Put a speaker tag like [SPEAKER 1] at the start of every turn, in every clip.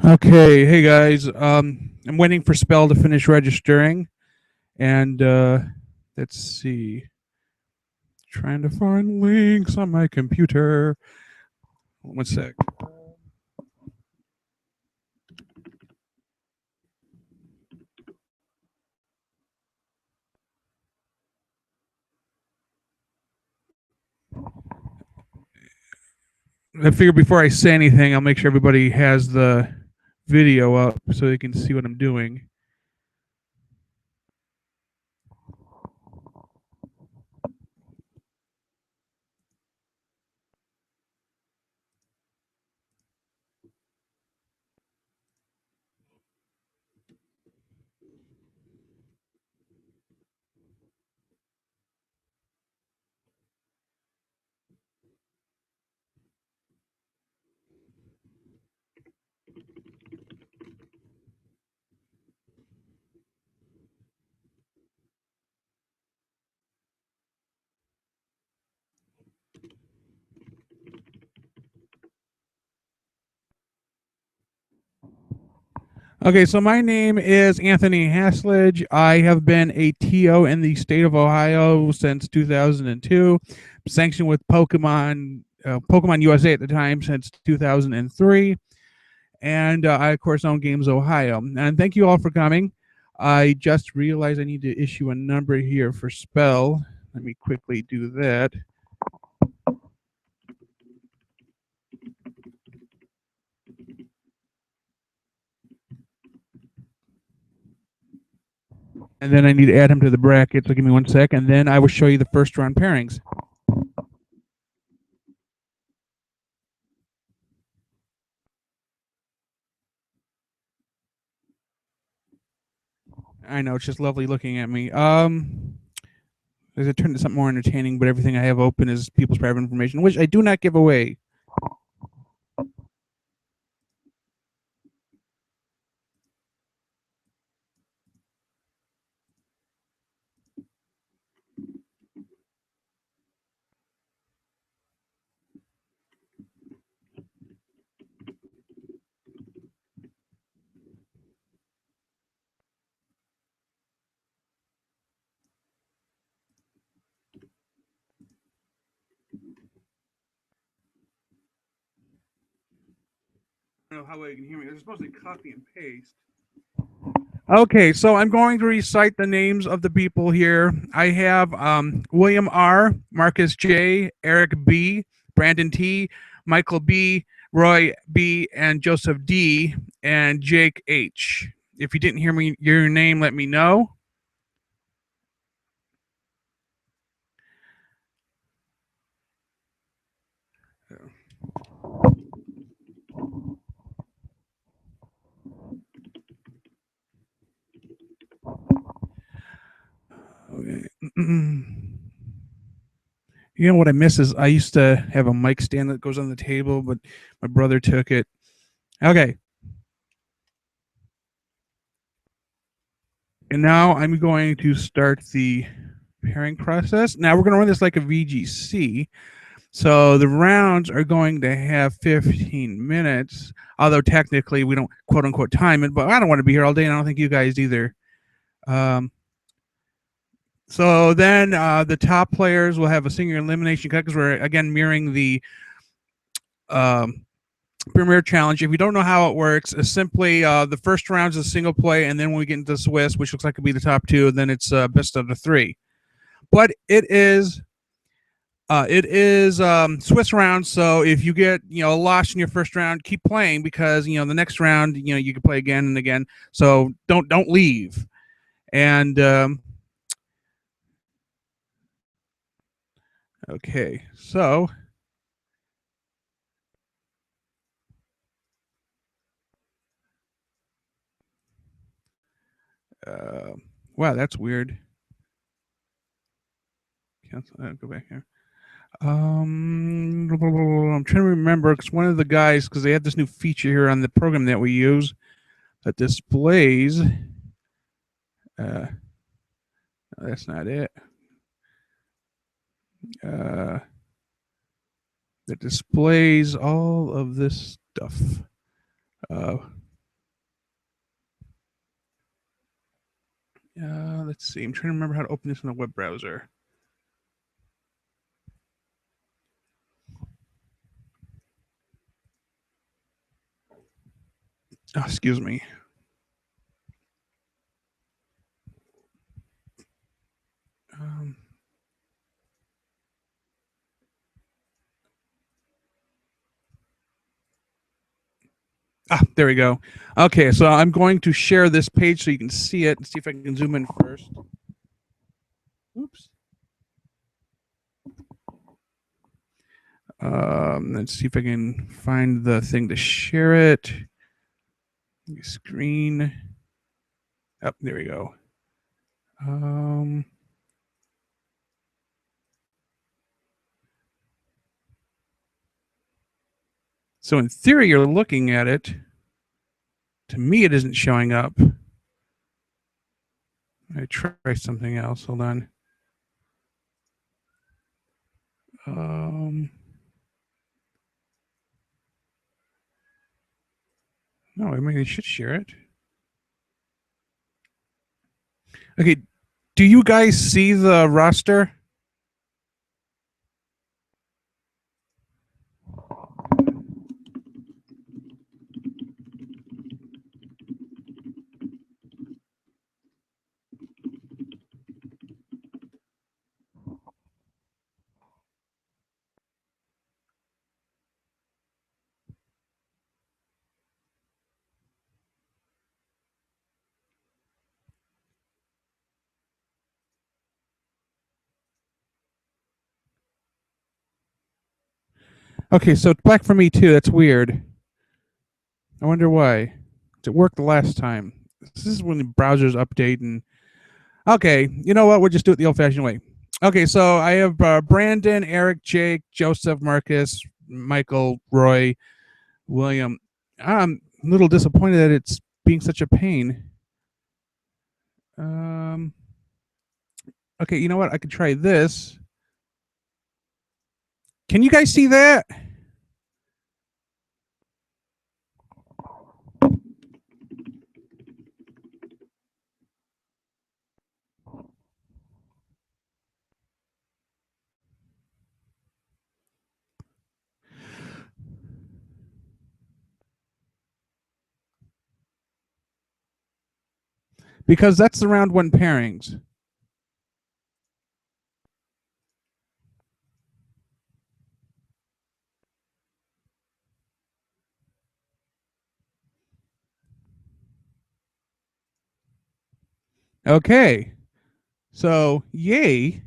[SPEAKER 1] Okay, hey guys. I'm waiting for Spell to finish registering, and let's see. Trying to find links on my computer. One sec. I figure before I say anything, I'll make sure everybody has the video up so they can see what I'm doing. Okay, so my name is Anthony Haslage. I have been a TO in the state of Ohio since 2002. Sanctioned with Pokemon USA at the time since 2003. And I, of course, own Games Ohio. And thank you all for coming. I just realized I need to issue a number here for Spell. Let me quickly do that. And then I need to add him to the bracket. So give me 1 sec, and then I will show you the first round pairings. I know, it's just lovely looking at me. As I turn to something more entertaining, but everything I have open is people's private information, which I do not give away. I don't know how well you can hear me. They're supposed to copy and paste. Okay, so I'm going to recite the names of the people here. I have William R., Marcus J., Eric B., Brandon T., Michael B., Roy B., and Joseph D., and Jake H. If you didn't hear me your name, let me know. Okay. You know what I miss is I used to have a mic stand that goes on the table, but my brother took it. Okay. And now I'm going to start the pairing process. Now we're going to run this like a VGC. So the rounds are going to have 15 minutes, although technically we don't quote unquote time it, but I don't want to be here all day, and I don't think you guys either. So then the top players will have a single elimination cut because we're again mirroring the Premier Challenge. If you don't know how it works, it's simply the first round is a single play, and then when we get into Swiss, which looks like it'll be the top two, then it's best of the three. But it is Swiss round, so if you get lost in your first round, keep playing because the next round you can play again and again. So don't leave. And okay, so wow, that's weird. Cancel. Go back here. I'm trying to remember because one of the guys, because they have this new feature here on the program that we use that displays. That's not it. That displays all of this stuff. Let's see. I'm trying to remember how to open this in a web browser. Oh, excuse me. There we go. Okay, so I'm going to share this page so you can see it and see if I can zoom in first. Oops. Let's see if I can find the thing to share it. Screen. Oh, there we go. So in theory, you're looking at it. To me, it isn't showing up. I try something else. Hold on. No, I mean, I should share it. Okay, do you guys see the roster? Okay, so it's black for me too. That's weird. I wonder why. It worked the last time. This is when the browsers update and okay, you know what? We'll just do it the old-fashioned way. Okay, so I have Brandon, Eric, Jake, Joseph, Marcus, Michael, Roy, William. I'm a little disappointed that it's being such a pain. Okay, you know what? I could try this. Can you guys see that? Because that's the round one pairings. Okay. So, yay.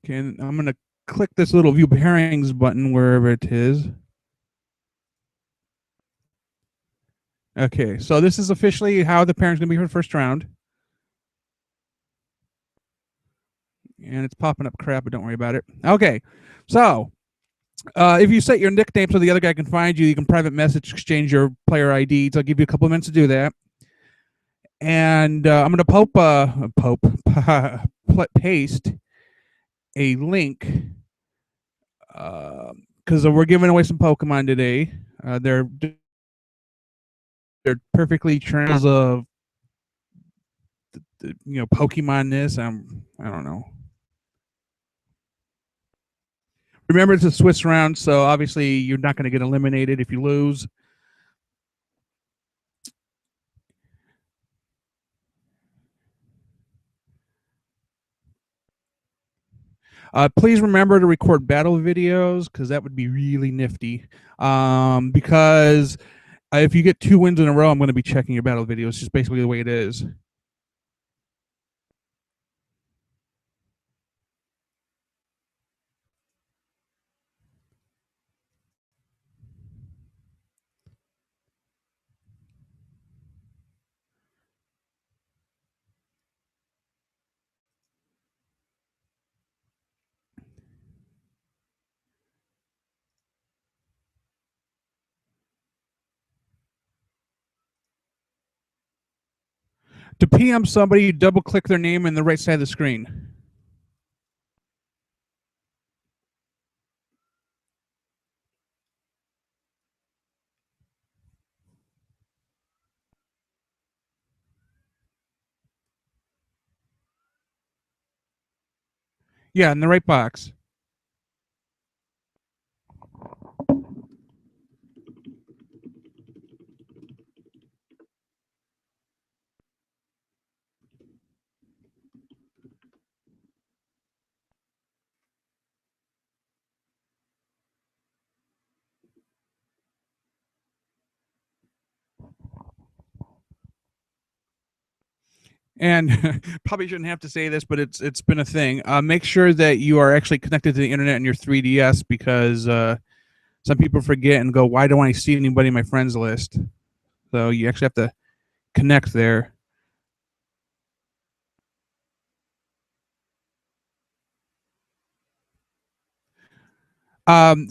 [SPEAKER 1] Okay, I'm going to click this little view pairings button wherever it is. Okay, so this is officially how the pairings going to be for the first round. And it's popping up crap, but don't worry about it. Okay, so if you set your nickname so the other guy can find you, you can private message exchange your player IDs. I'll give you a couple of minutes to do that. And I'm going to paste a link because we're giving away some Pokemon today. They're perfectly trans of Pokemon-ness. I don't know. Remember, it's a Swiss round, so obviously you're not going to get eliminated if you lose. Please remember to record battle videos because that would be really nifty. Because if you get 2 wins in a row, I'm going to be checking your battle videos. It's just basically the way it is. To PM somebody, you double click their name in the right side of the screen. Yeah, in the right box. And probably shouldn't have to say this, but it's been a thing. Make sure that you are actually connected to the internet in your 3DS because some people forget and go, "Why don't I see anybody in my friends list?" So you actually have to connect there. Um,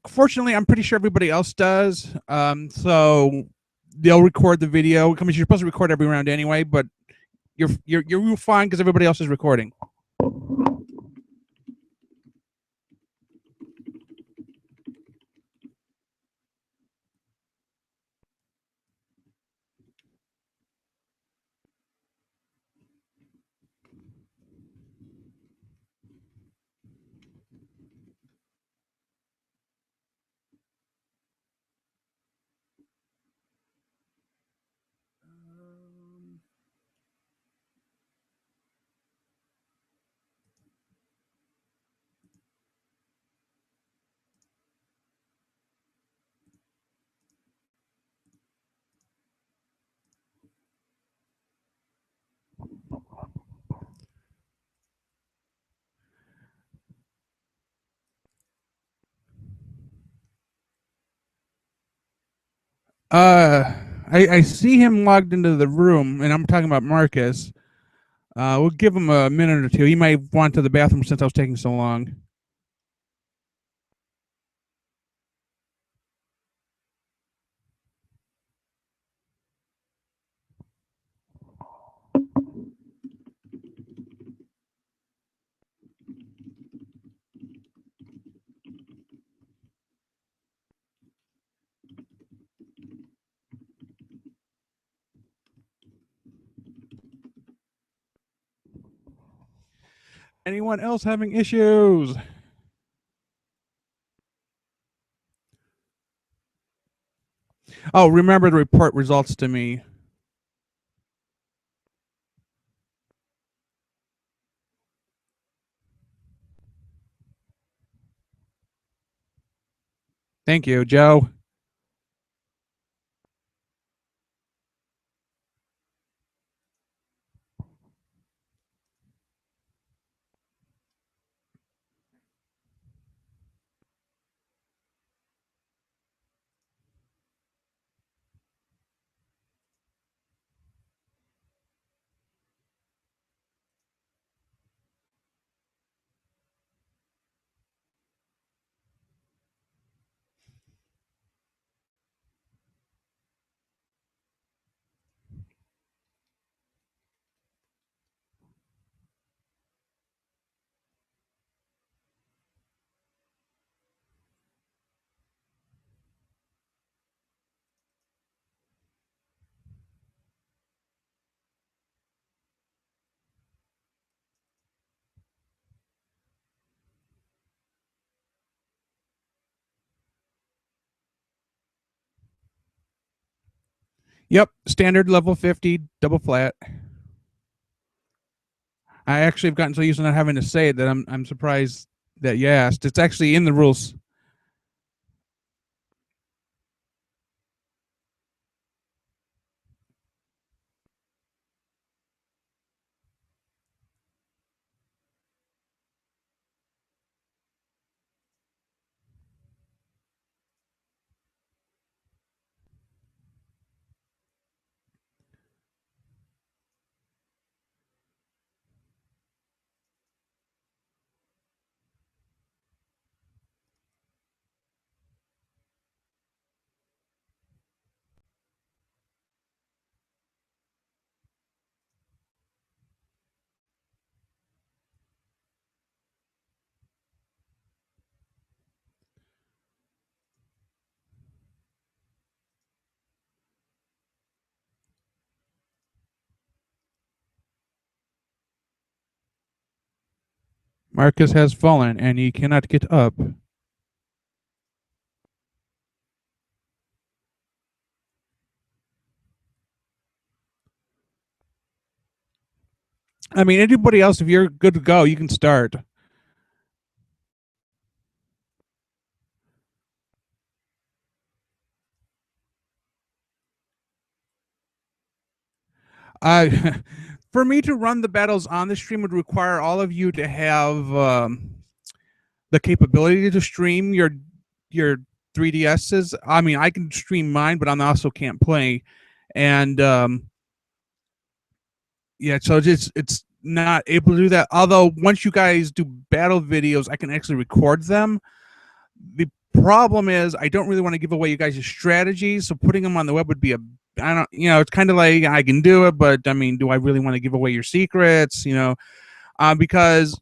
[SPEAKER 1] fortunately, I'm pretty sure everybody else does. So they'll record the video. I mean, you're supposed to record every round anyway, but you're fine because everybody else is recording. Uh, I see him logged into the room, and I'm talking about Marcus. We'll give him a minute or two. He might want to the bathroom since I was taking so long. Anyone else having issues? Oh, remember to report results to me. Thank you, Joe. Yep, standard level 50, double flat. I actually have gotten so used to not having to say it that I'm surprised that you asked. It's actually in the rules. Marcus has fallen and he cannot get up. I mean, anybody else, if you're good to go, you can start. For me to run the battles on the stream would require all of you to have the capability to stream your 3DSs. I mean, I can stream mine, but I also can't play, and yeah, so it's not able to do that. Although once you guys do battle videos, I can actually record them. The problem is I don't really want to give away you guys' strategies, so putting them on the web would be I don't, it's kind of like I can do it, but I mean, do I really want to give away your secrets? Because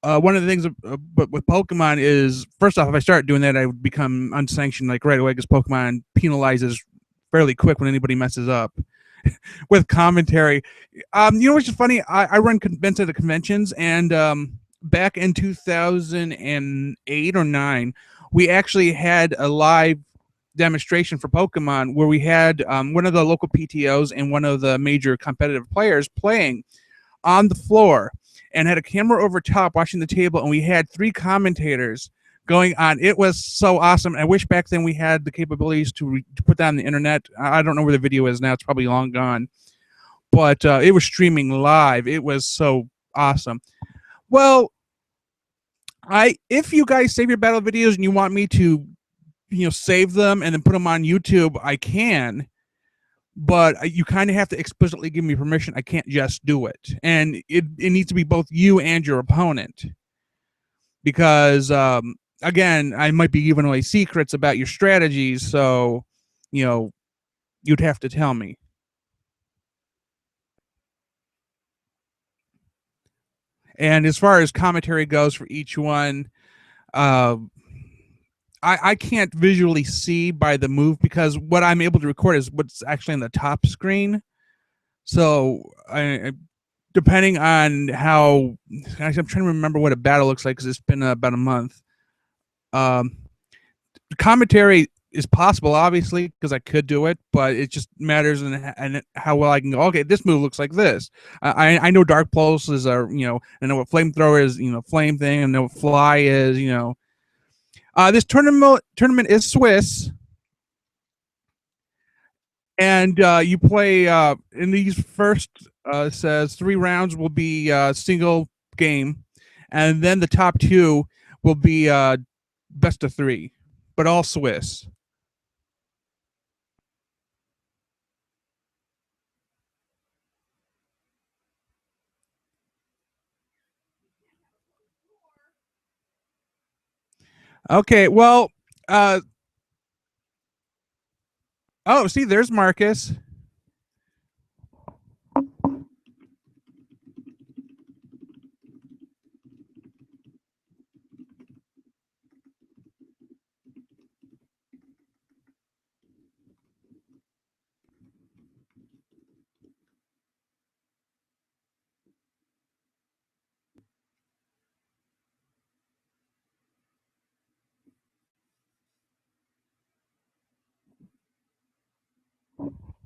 [SPEAKER 1] one of the things but with Pokemon is, first off, if I start doing that, I would become unsanctioned like right away because Pokemon penalizes fairly quick when anybody messes up with commentary. What's just funny? I run events at the conventions, and back in 2008 or 9, we actually had a live demonstration for Pokemon where we had one of the local PTOs and one of the major competitive players playing on the floor and had a camera over top watching the table, and we had 3 commentators going on. It was so awesome. I wish back then we had the capabilities to put that on the internet. I don't know where the video is now. It's probably long gone. But it was streaming live. It was so awesome. Well, if you guys save your battle videos and you want me to, save them and then put them on YouTube, I can. But you kind of have to explicitly give me permission. I can't just do it. And it needs to be both you and your opponent. Because, again, I might be giving away secrets about your strategies. So, you'd have to tell me. And as far as commentary goes for each one, I can't visually see by the move because what I'm able to record is what's actually on the top screen. So depending on how, I'm trying to remember what a battle looks like because it's been about a month. Commentary is possible, obviously, because I could do it, but it just matters in how well I can go. Okay, this move looks like this. I know Dark Pulses are, I know what Flamethrower is, flame thing. I know what Fly is, This tournament is Swiss, and you play in these first says 3 rounds will be single game, and then the top 2 will be best of 3, but all Swiss. Okay, well, oh, see, there's Marcus.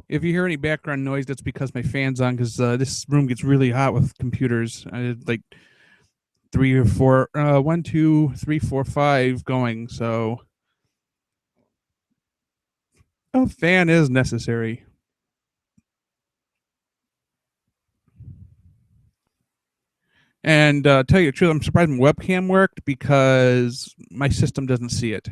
[SPEAKER 1] If you hear any background noise, that's because my fan's on because this room gets really hot with computers. I had like 3 or 4, 1, 2, 3, 4, 5 going. So a fan is necessary. And tell you the truth, I'm surprised my webcam worked because my system doesn't see it.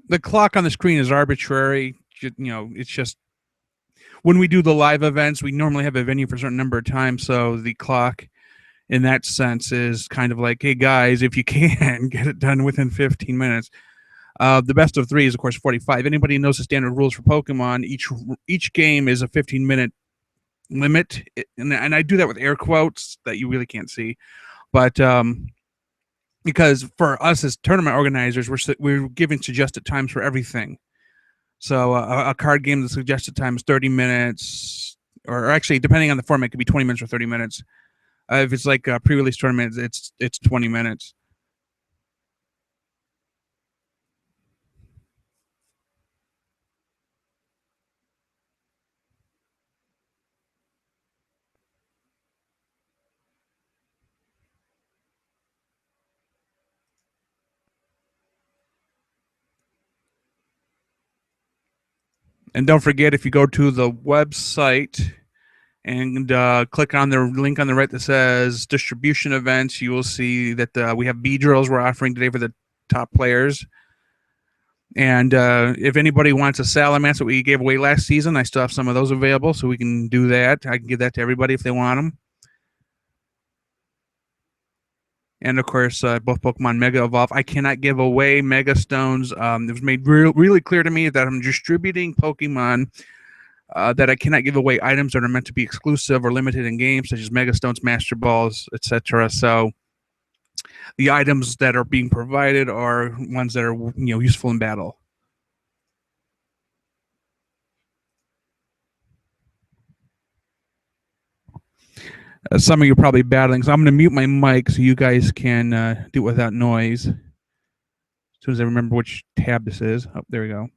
[SPEAKER 1] The clock on the screen is arbitrary. It's just when we do the live events, we normally have a venue for a certain number of times, so the clock in that sense is kind of like, hey guys, if you can get it done within 15 minutes. The best of three is of course 45. Anybody knows the standard rules for Pokemon, each game is a 15-minute limit, and I do that with air quotes that you really can't see, but because for us as tournament organizers, we're giving suggested times for everything. So a card game, the suggested time is 30 minutes, or actually, depending on the format, it could be 20 minutes or 30 minutes. If it's like a pre-release tournament, it's 20 minutes. And don't forget, if you go to the website and click on the link on the right that says distribution events, you will see that we have B drills we're offering today for the top players. And if anybody wants a Salamence that we gave away last season, I still have some of those available, so we can do that. I can give that to everybody if they want them. And of course, both Pokemon Mega Evolve. I cannot give away Mega Stones. It was made really clear to me that I'm distributing Pokemon that I cannot give away items that are meant to be exclusive or limited in games, such as Mega Stones, Master Balls, etc. So the items that are being provided are ones that are useful in battle. Some of you are probably battling, so I'm going to mute my mic so you guys can do it without noise. As soon as I remember which tab this is. Oh, there we go.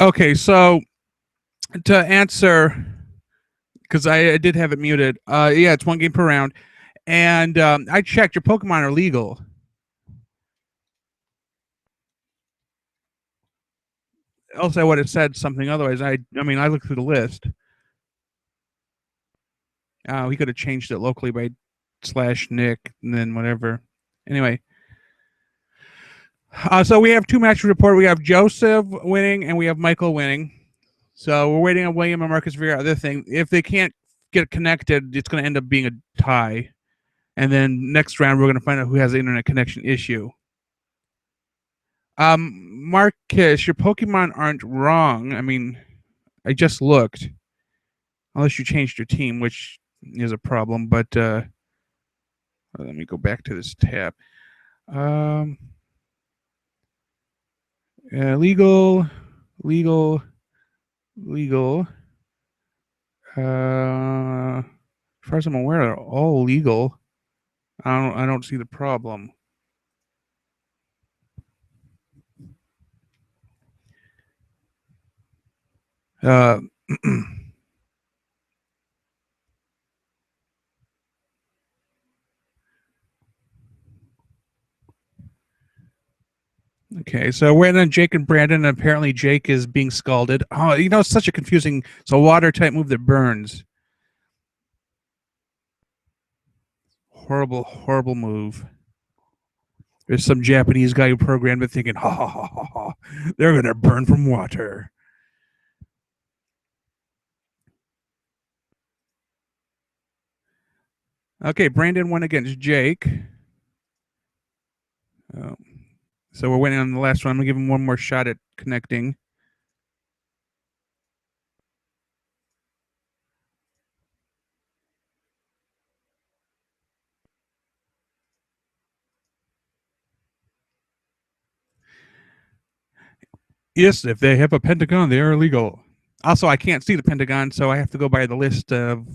[SPEAKER 1] Okay, so to answer, because I did have it muted. Yeah, it's 1 game per round, and I checked. Your Pokemon are legal. Else I would have said something otherwise. I mean, I looked through the list. We could have changed it locally by /Nick and then whatever. Anyway, so we have 2 matches to report. We have Joseph winning and we have Michael winning. So we're waiting on William and Marcus to figure out their thing. If they can't get connected, it's going to end up being a tie. And then next round, we're going to find out who has the internet connection issue. Marcus, your Pokemon aren't wrong. I mean, I just looked. Unless you changed your team, which is a problem. But let me go back to this tab. Legal. As far as I'm aware, they're all legal. I don't see the problem. Okay, so we're in Jake and Brandon. And apparently, Jake is being scalded. Oh, it's such a confusing. So water type move that burns. Horrible move. There's some Japanese guy who programmed it thinking, ha ha ha ha ha, they're gonna burn from water. Okay, Brandon went against Jake. So we're waiting on the last one. I'm gonna give him one more shot at connecting. Yes, if they have a pentagon, they are illegal. Also, I can't see the pentagon, so I have to go by the list of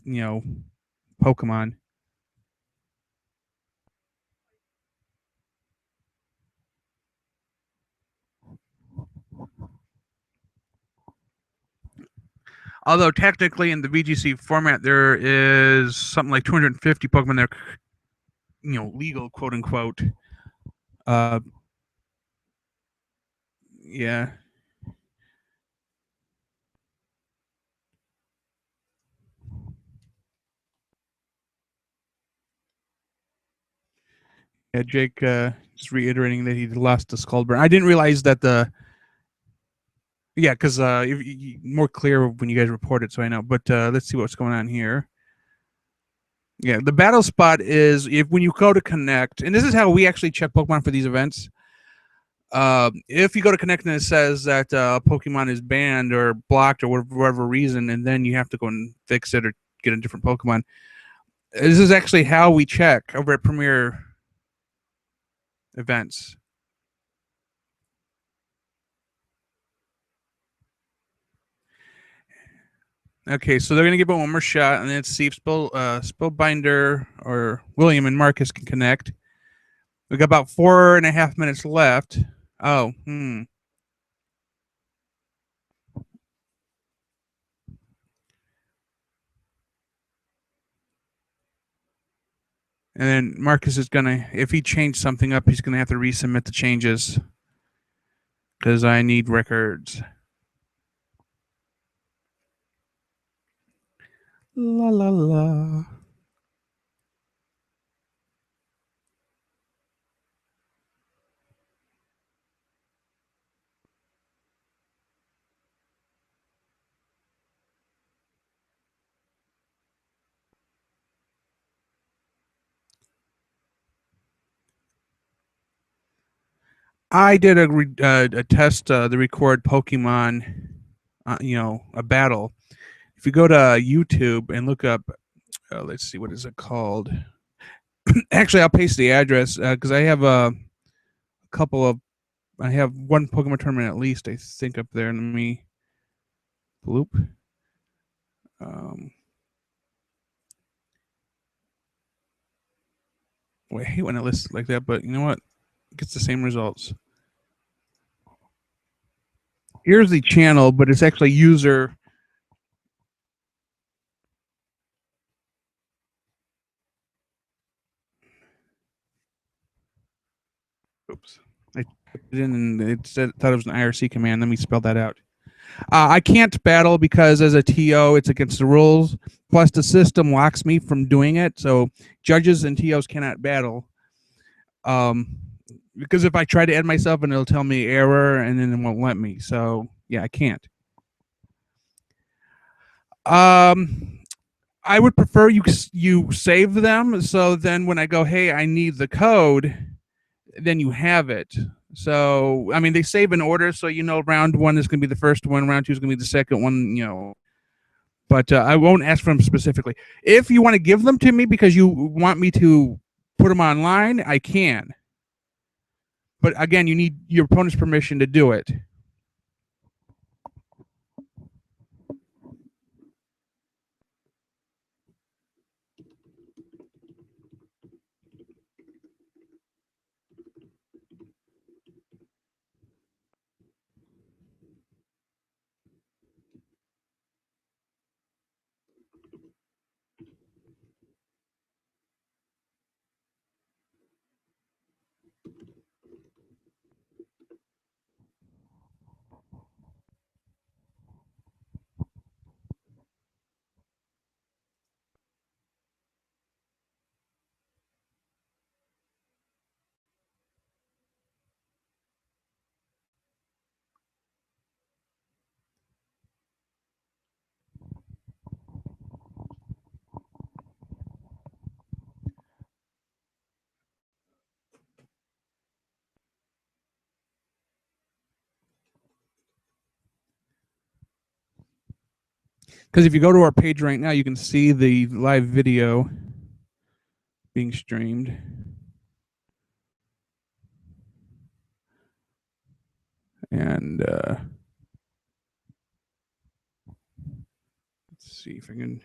[SPEAKER 1] Pokemon. Although technically in the VGC format, there is something like 250 Pokemon that are, legal, quote unquote. Yeah. Yeah, Jake just reiterating that he lost the Skullburn. I didn't realize that yeah, because more clear when you guys report it, so I know. But let's see what's going on here. Yeah, the battle spot is when you go to connect, and this is how we actually check Pokemon for these events. If you go to connect and it says that Pokemon is banned or blocked or whatever reason, and then you have to go and fix it or get a different Pokemon. This is actually how we check over at Premier Events. Okay, so they're gonna give it one more shot, and then see if Spellbinder or William and Marcus can connect. We got about 4.5 minutes left. Oh, And then Marcus is gonna, if he changed something up, he's gonna have to resubmit the changes because I need records. La la la. I did a test to record Pokemon, a battle. If you go to YouTube and look up, let's see, what is it called? Actually, I'll paste the address because I have a couple of. I have one Pokemon tournament at least, I think, up there. Let me bloop. I hate when it lists like that, but you know what? It gets the same results. Here's the channel, but it's actually user. Oops. I typed it in and it said thought it was an IRC command. Let me spell that out. I can't battle because as a TO, it's against the rules. Plus, the system locks me from doing it. So judges and TOs cannot battle. Because if I try to add myself, and it'll tell me error, and then it won't let me. So yeah, I can't. I would prefer you save them. So then when I go, hey, I need the code, then you have it. So I mean, they save in order, so you know round one is going to be the first one, round two is going to be the second one. You know, but I won't ask for them specifically. If you want to give them to me because you want me to put them online, I can. But again, you need your opponent's permission to do it. Because if you go to our page right now, you can see the live video being streamed. And let's see if I can.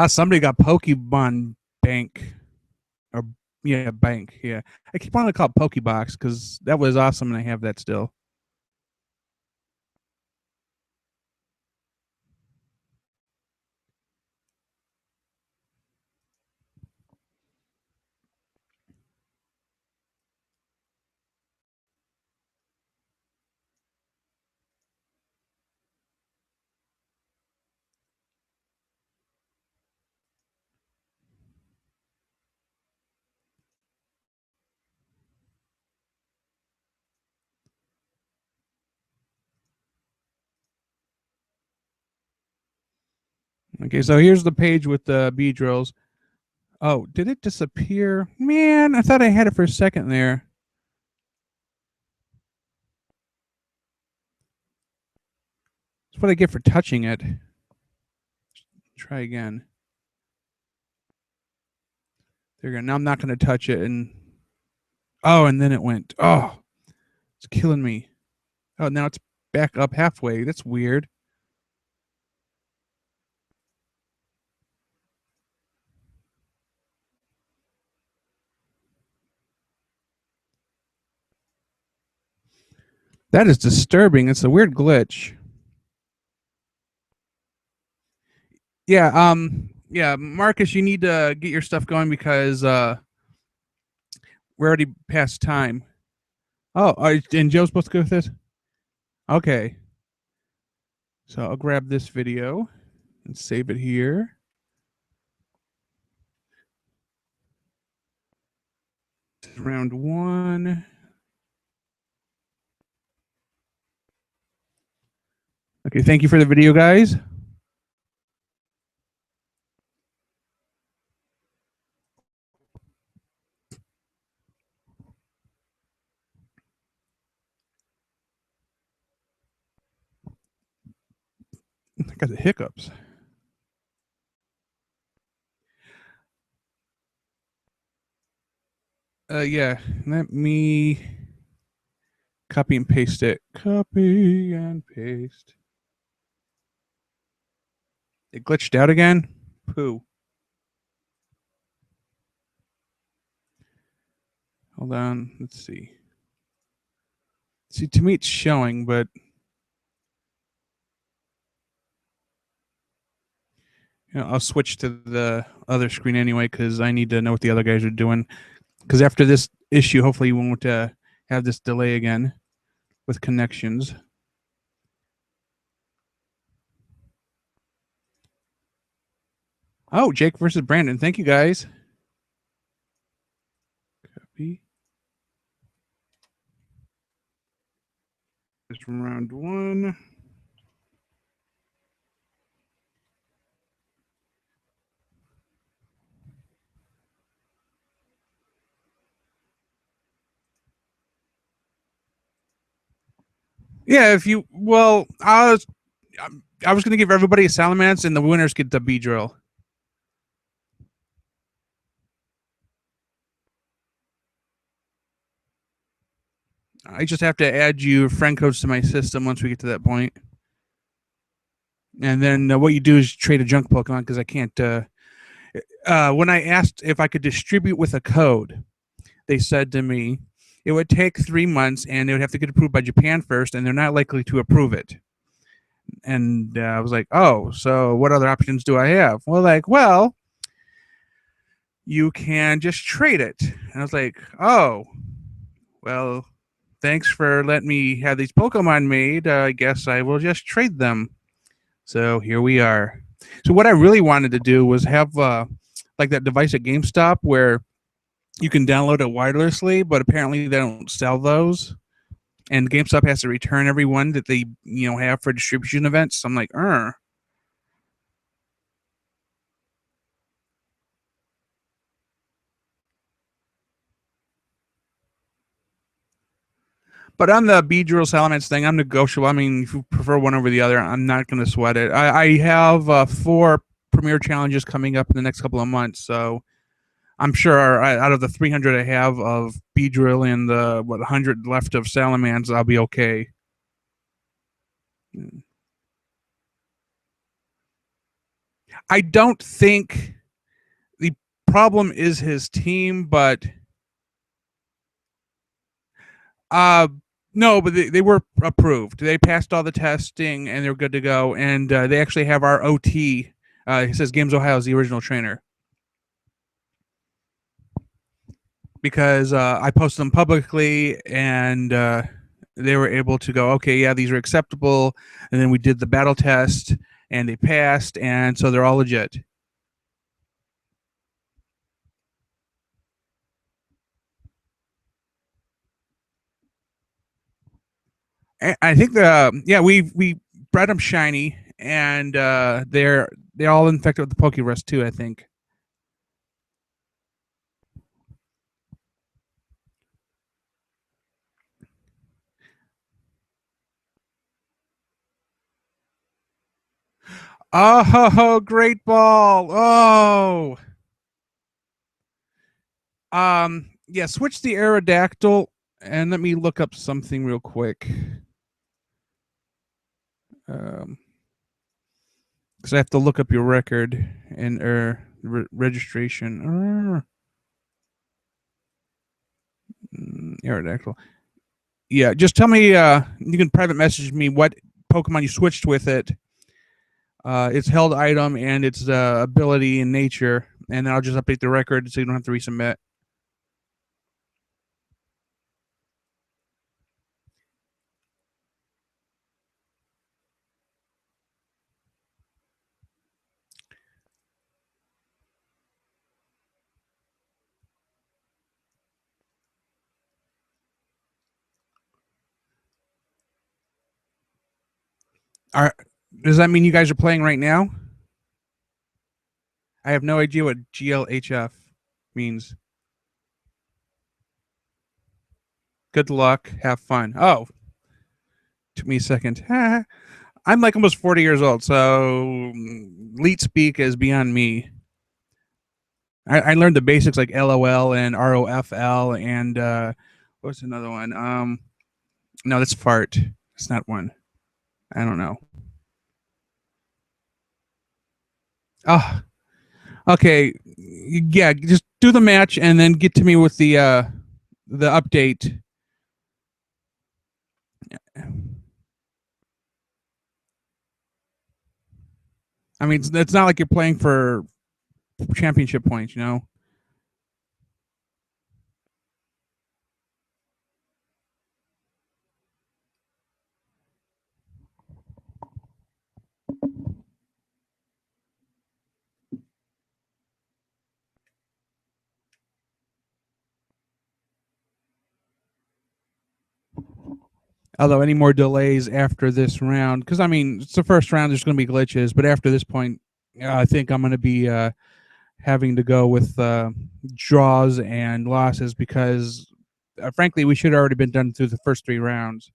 [SPEAKER 1] Somebody got Pokemon Bank. Or yeah, Bank. Yeah. I keep wanting to call it Pokebox because that was awesome and I have that still. Okay, so here's the page with the B drills. Oh, did it disappear? Man, I thought I had it for a second there. That's what I get for touching it. Try again. There you go. Now I'm not going to touch it. And oh, and then it went. Oh, it's killing me. Oh, now it's back up halfway. That's weird. That is disturbing. It's a weird glitch. Yeah, Marcus, you need to get your stuff going because we're already past time. Oh, and Joe's supposed to go with this? Okay. So I'll grab this video and save it here. Round one. Okay, thank you for the video, guys. I got the hiccups. Yeah, let me Copy and paste it. Copy and paste. It glitched out again? Poo. Hold on. Let's see. See, to me it's showing, but I'll switch to the other screen anyway because I need to know what the other guys are doing. Because after this issue, hopefully you won't have this delay again with connections. Oh, Jake versus Brandon. Thank you, guys. Copy. It's from round one. Yeah, if you I was going to give everybody a Salamence, and the winners get the B drill. I just have to add you friend codes to my system once we get to that point. And then what you do is trade a junk Pokemon because I can't. When I asked if I could distribute with a code, they said to me it would take 3 months and it would have to get approved by Japan first, and they're not likely to approve it. And I was like, oh, so what other options do I have? Well, you can just trade it. And I was like, oh, well, thanks for letting me have these Pokemon made. I guess I will just trade them. So here we are. So what I really wanted to do was have like that device at GameStop where you can download it wirelessly, but apparently they don't sell those. And GameStop has to return every one that they have for distribution events. So I'm like, But on the Beedrill Salamence thing, I'm negotiable. I mean, if you prefer one over the other, I'm not going to sweat it. I have 4 Premier Challenges coming up in the next couple of months, so I'm sure out of the 300 I have of Beedrill and the 100 left of Salamence, I'll be okay. I don't think the problem is his team, but no, but they were approved. They passed all the testing and they're good to go. And they actually have our OT. It says Games Ohio is the original trainer. Because I posted them publicly and they were able to go, okay, yeah, these are acceptable. And then we did the battle test and they passed. And so they're all legit. I think we bred them shiny, and they're all infected with the Pokerust too, I think. Oh, great ball! Oh, yeah. Switch the Aerodactyl, and let me look up something real quick. Because I have to look up your record and registration. Aerodactyl. Yeah, just tell me. You can private message me what Pokemon you switched with it. Its held item and its ability in nature, and then I'll just update the record so you don't have to resubmit. Does that mean you guys are playing right now? I have no idea what GLHF means. Good luck. Have fun. Oh, took me a second. I'm like almost 40 years old, so leet speak is beyond me. I learned the basics like LOL and ROFL and what's another one? No, that's fart. It's not one. I don't know. Oh, okay. Yeah, just do the match and then get to me with the update. I mean, it's not like you're playing for championship points, you know. Although any more delays after this round, because I mean, it's the first round. There's going to be glitches, but after this point, I think I'm going to be having to go with draws and losses because, frankly, we should have already been done through the first 3 rounds.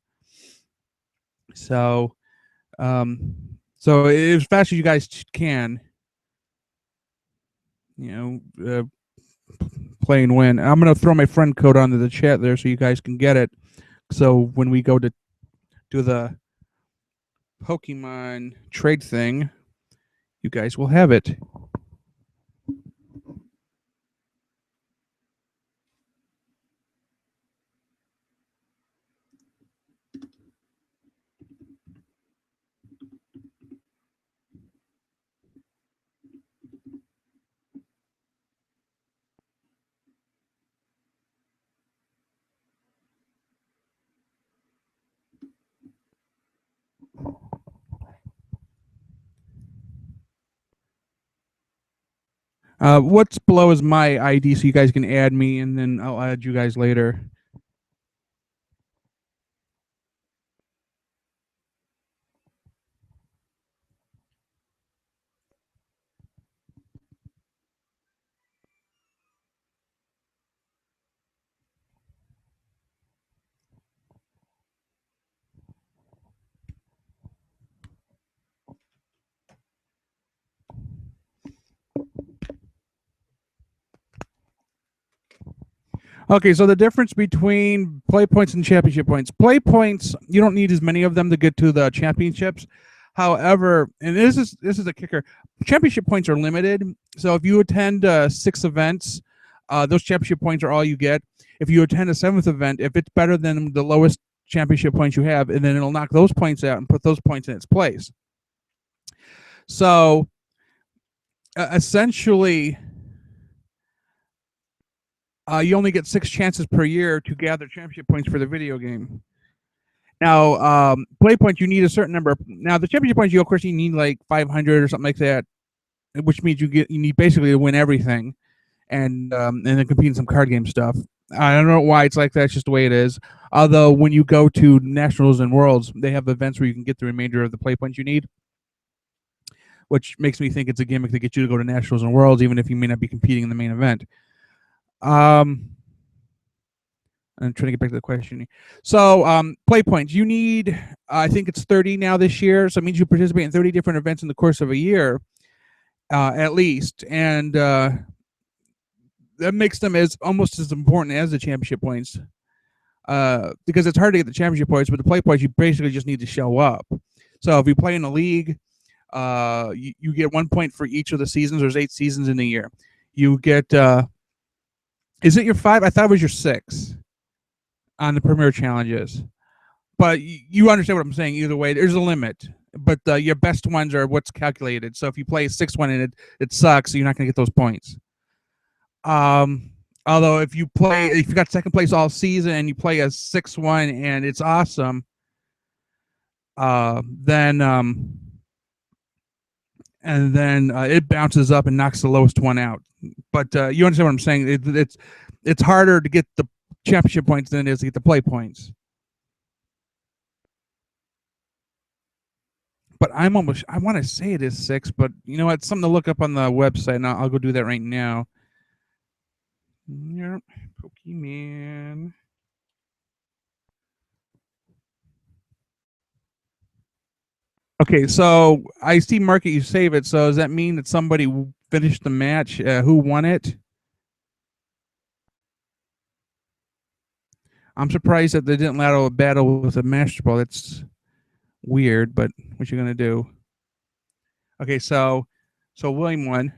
[SPEAKER 1] So, so as fast as you guys can, you know, play and win. I'm going to throw my friend code onto the chat there so you guys can get it. So when we go to do the Pokemon trade thing, you guys will have it. What's below is my ID, so you guys can add me, and then I'll add you guys later. Okay, so the difference between play points and championship points. Play points, you don't need as many of them to get to the championships. However, and this is a kicker. Championship points are limited. So if you attend 6 events, those championship points are all you get. If you attend a 7th event, if it's better than the lowest championship points you have, and then it'll knock those points out and put those points in its place. So essentially, you only get 6 chances per year to gather championship points for the video game. Now, play points, you need a certain number. Now, the championship points, of course, you need like 500 or something like that, which means you need basically to win everything, and then compete in some card game stuff. I don't know why it's like that. It's just the way it is. Although when you go to Nationals and Worlds, they have events where you can get the remainder of the play points you need, which makes me think it's a gimmick to get you to go to Nationals and Worlds, even if you may not be competing in the main event. I'm trying to get back to the question. So, play points. You need, I think it's 30 now this year. So it means you participate in 30 different events in the course of a year, at least. And that makes them almost as important as the championship points. Because it's hard to get the championship points, but the play points, you basically just need to show up. So if you play in a league, you get 1 point for each of the seasons. There's 8 seasons in a year. You get, is it your 5? I thought it was your 6 on the Premier Challenges. But you understand what I'm saying. Either way, there's a limit. But your best ones are what's calculated. So if you play a 6 one and it sucks, so you're not going to get those points. Although if you got 2nd place all season and you play a 6-1 and it's awesome, then it bounces up and knocks the lowest one out. But you understand what I'm saying? It's harder to get the championship points than it is to get the play points. But I want to say it is 6, but you know what? It's something to look up on the website, and I'll go do that right now. Yep, Pokemon. Okay, so I see market you save it. So does that mean that somebody finished the match? Who won it? I'm surprised that they didn't allow a battle with a Master Ball. That's weird, but what you gonna do? Okay, so William won.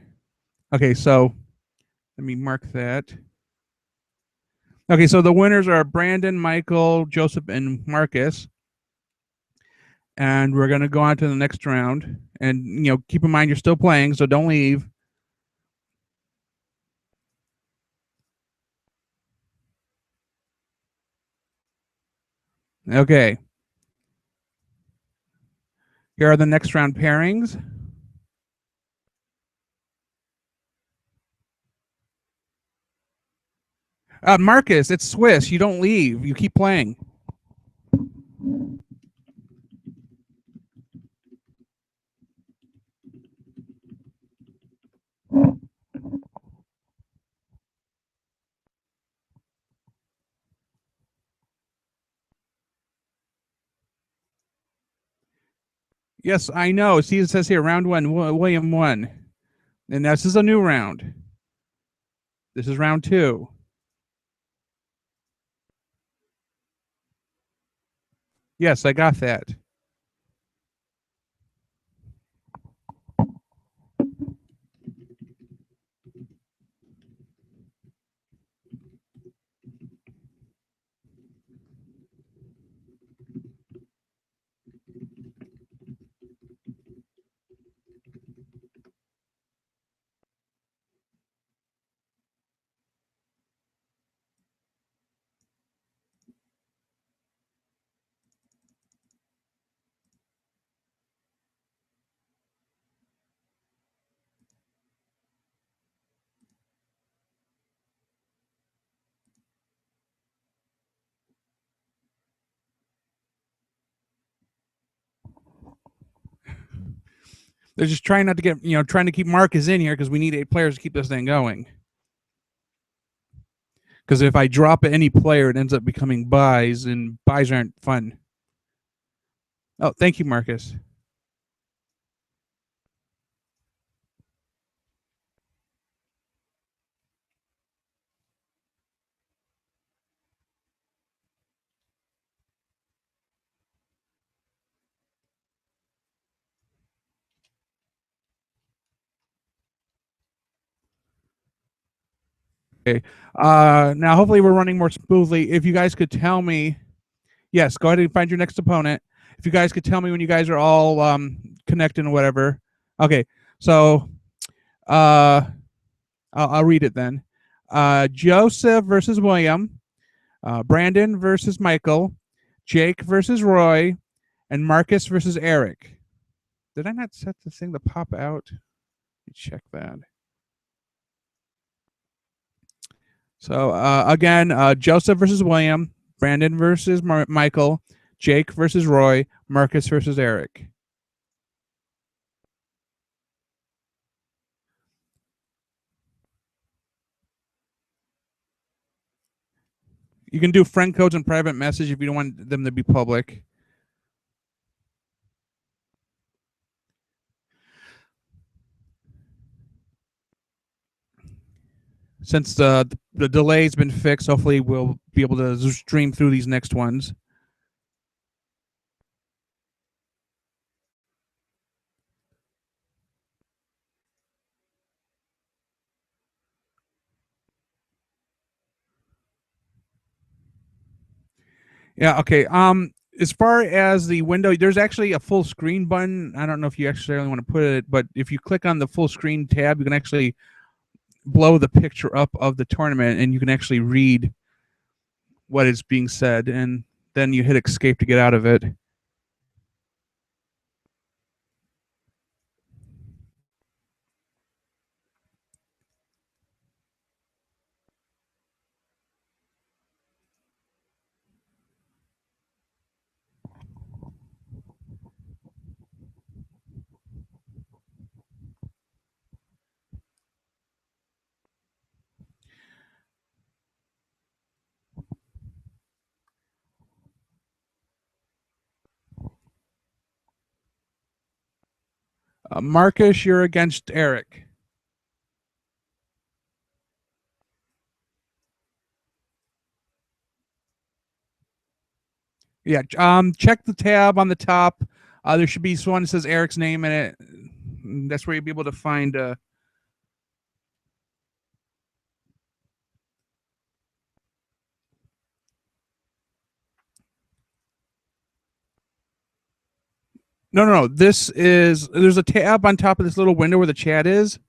[SPEAKER 1] Okay, so let me mark that. Okay, so the winners are Brandon, Michael, Joseph, and Marcus. And we're gonna go on to the next round. And keep in mind you're still playing, so don't leave. Okay. Here are the next round pairings. Marcus, it's Swiss. You don't leave. You keep playing. Yes, I know. See, it says here, round one, William won. And this is a new round. This is round two. Yes, I got that. They're just trying not to get, trying to keep Marcus in here because we need 8 players to keep this thing going. Because if I drop any player, it ends up becoming buys, and buys aren't fun. Oh, thank you, Marcus. Okay. Now, hopefully, we're running more smoothly. If you guys could tell me, yes, go ahead and find your next opponent. If you guys could tell me when you guys are all connected and whatever. Okay, so I'll read it then. Joseph versus William, Brandon versus Michael, Jake versus Roy, and Marcus versus Eric. Did I not set the thing to pop out? Let me check that. So again, Joseph versus William, Brandon versus Michael, Jake versus Roy, Marcus versus Eric. You can do friend codes and private message if you don't want them to be public. Since the delay's been fixed, hopefully we'll be able to stream through these next ones. Yeah, okay. As far as the window, there's actually a full screen button. I don't know if you actually want to put it, but if you click on the full screen tab, you can actually blow the picture up of the tournament and you can actually read what is being said, and then you hit escape to get out of it. Marcus, you're against Eric. Yeah. Check the tab on the top. There should be one that says Eric's name in it. That's where you'll be able to find. No, no, no. This is there's a tab on top of this little window where the chat is.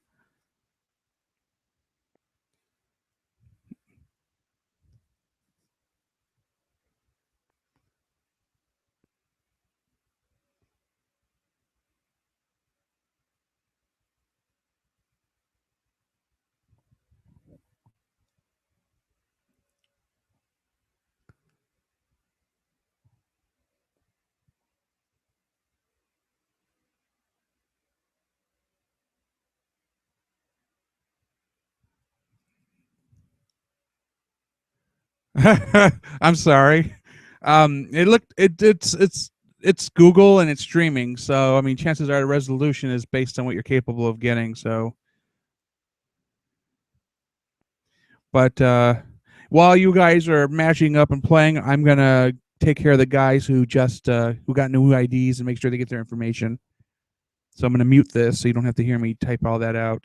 [SPEAKER 1] I'm sorry. It looked it's Google and it's streaming, so I mean, chances are the resolution is based on what you're capable of getting. So, but while you guys are matching up and playing, I'm gonna take care of the guys who just who got new IDs and make sure they get their information. So I'm gonna mute this so you don't have to hear me type all that out.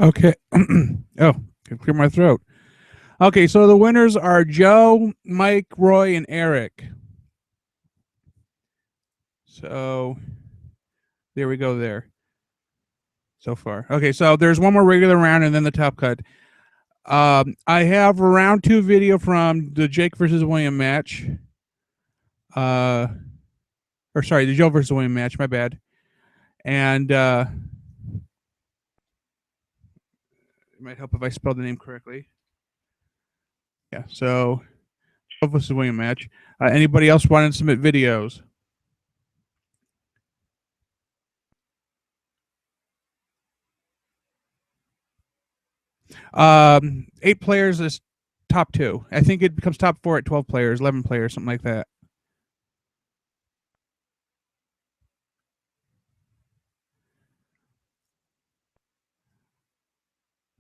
[SPEAKER 1] Okay. Oh, clear my throat. Okay, so the winners are Joe, Mike, Roy, and Eric. So there we go there so far. Okay, so there's one more regular round and then the top cut. I have a round 2 video from the Jake versus William match. Or sorry, the Joe versus William match, my bad. And it might help if I spell the name correctly. Yeah, so Joe versus William match. Anybody else want to submit videos? 8 players is top 2. I think it becomes top 4 at 12 players, 11 players, something like that.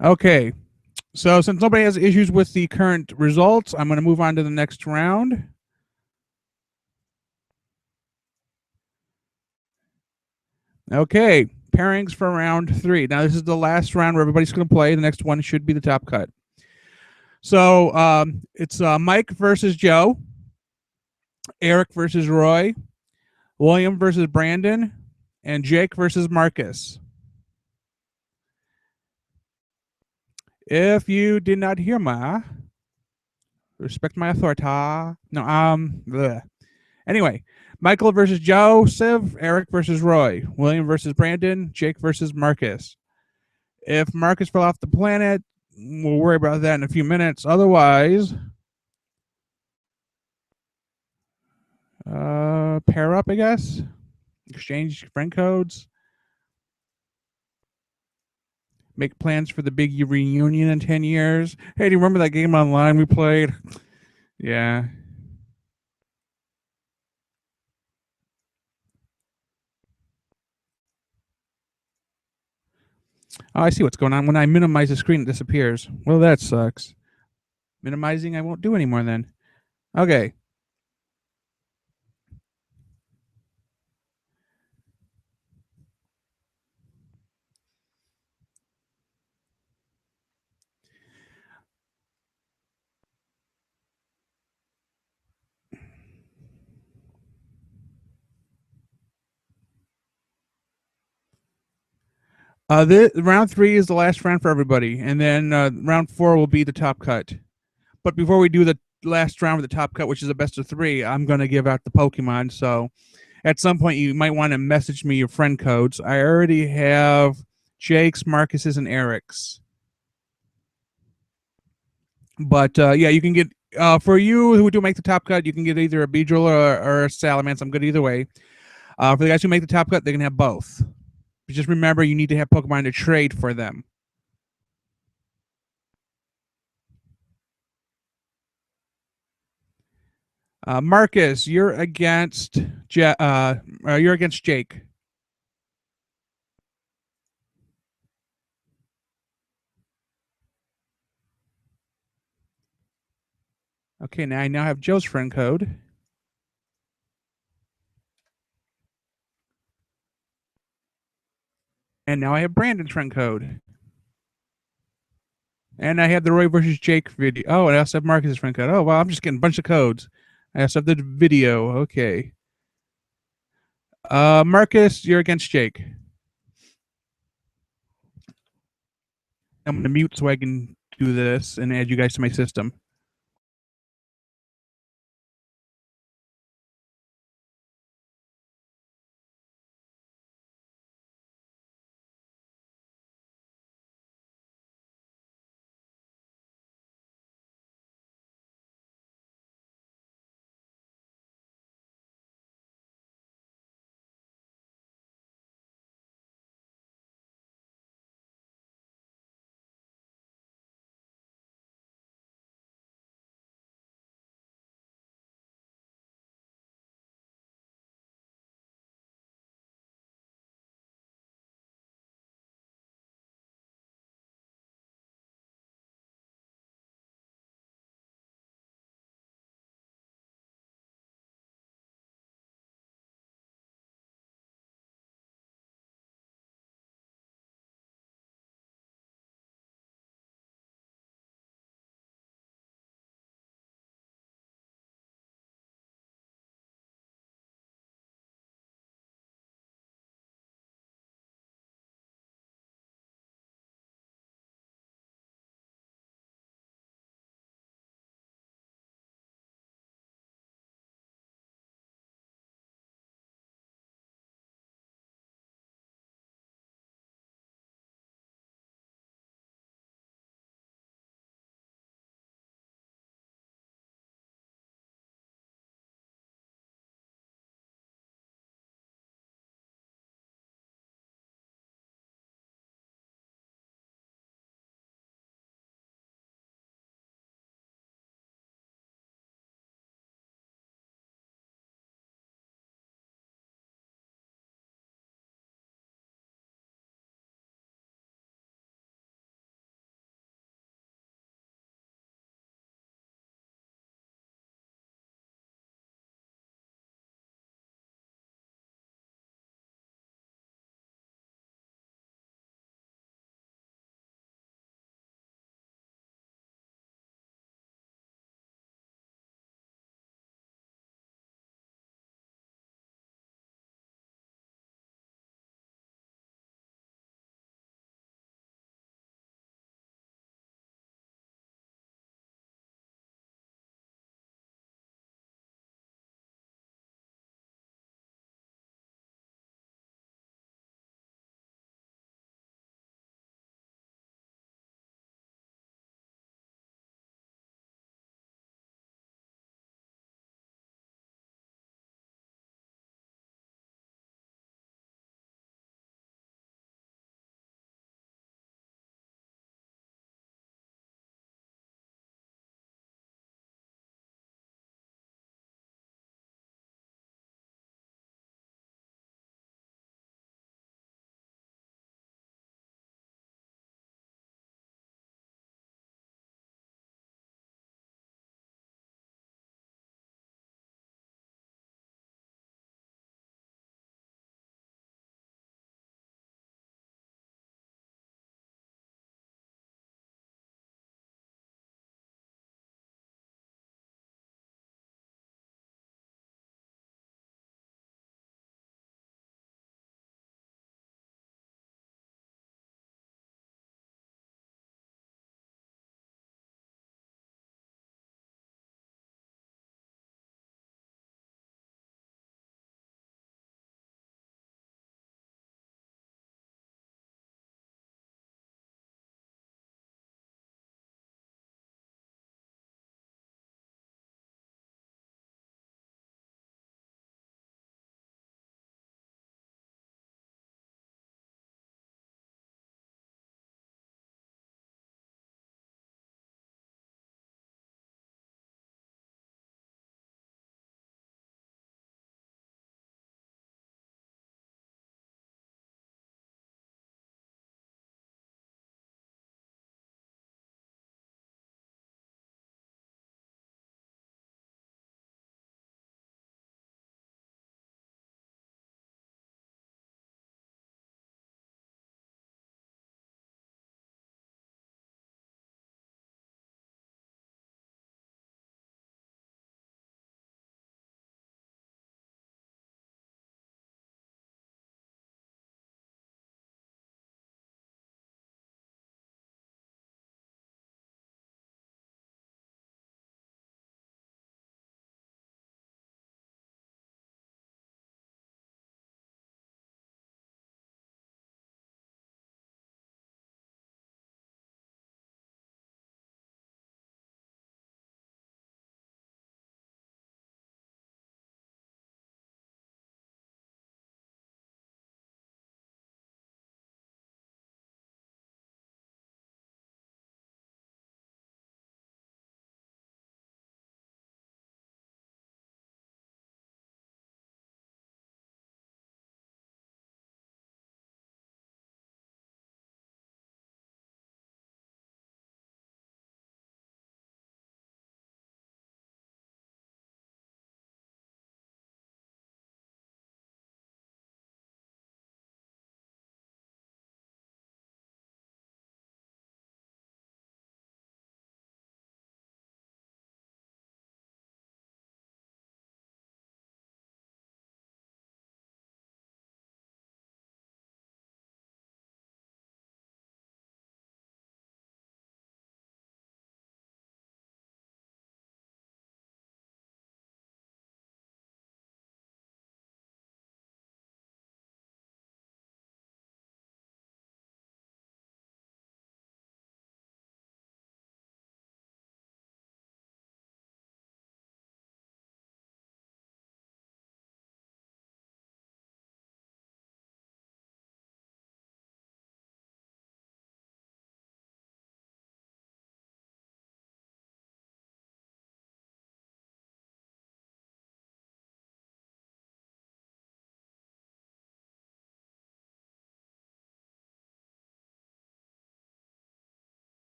[SPEAKER 1] Okay. So since nobody has issues with the current results, I'm going to move on to the next round. Okay, pairings for round 3. Now this is the last round where everybody's going to play. The next one should be the top cut. So it's Mike versus Joe, Eric versus Roy, William versus Brandon, and Jake versus Marcus. If you did not hear my, respect my authority. No, bleh. Anyway, Michael versus Joseph, Eric versus Roy, William versus Brandon, Jake versus Marcus. If Marcus fell off the planet, we'll worry about that in a few minutes. Otherwise, pair up, I guess. Exchange friend codes. Make plans for the big reunion in 10 years. Hey, do you remember that game online we played? Yeah. Oh, I see what's going on. When I minimize the screen, it disappears. Well, that sucks. Minimizing, I won't do anymore then. Okay. Round 3 is the last round for everybody, and then round 4 will be the top cut. But before we do the last round with the top cut, which is a best of 3, I'm going to give out the Pokemon. So at some point, you might want to message me your friend codes. I already have Jake's, Marcus's, and Eric's. But yeah, you can get for you who do make the top cut, you can get either a Beedrill or a Salamence. I'm good either way. For the guys who make the top cut, they can have both. But just remember, you need to have Pokemon to trade for them. Marcus, you're against you're against Jake. Okay, now I now have Joe's friend code. And now I have Brandon's friend code. And I have the Roy versus Jake video. Oh, and I also have Marcus's friend code. Oh, wow, I'm just getting a bunch of codes. I also have the video. Okay. Marcus, you're against Jake. I'm going to mute so I can do this and add you guys to my system.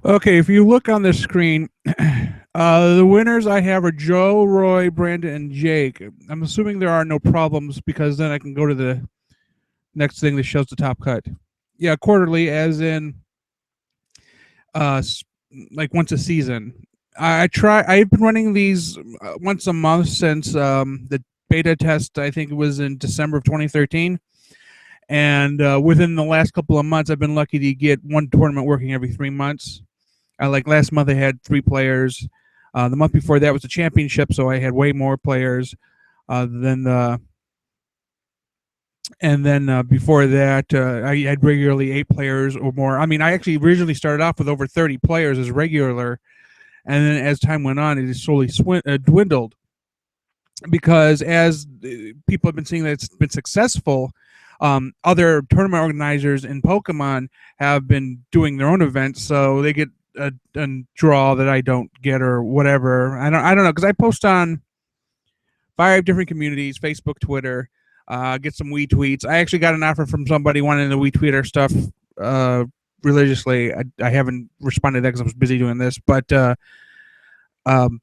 [SPEAKER 1] Okay, if you look on the screen, the winners I have are Joe, Roy, Brandon, and Jake. I'm assuming there are no problems because then I can go to the next thing that shows the top cut. Yeah, quarterly, as in uh like once a season. I try. I've been running these once a month since the beta test. I think it was in December of 2013, and within the last couple of months, I've been lucky to get one tournament working every 3 months. Like last month, I had 3 players. The month before that was the championship, so I had way more players than the. And then before that, I had regularly 8 players or more. I mean, I actually originally started off with over 30 players as regular, and then as time went on, it just slowly dwindled because as people have been seeing that it's been successful, other tournament organizers in Pokemon have been doing their own events, so they get a draw that I don't get or whatever. I don't know because I post on 5 different communities: Facebook, Twitter. Get some Wii tweets. I actually got an offer from somebody wanting to Wii tweet our stuff religiously. I haven't responded to that because I was busy doing this, but um,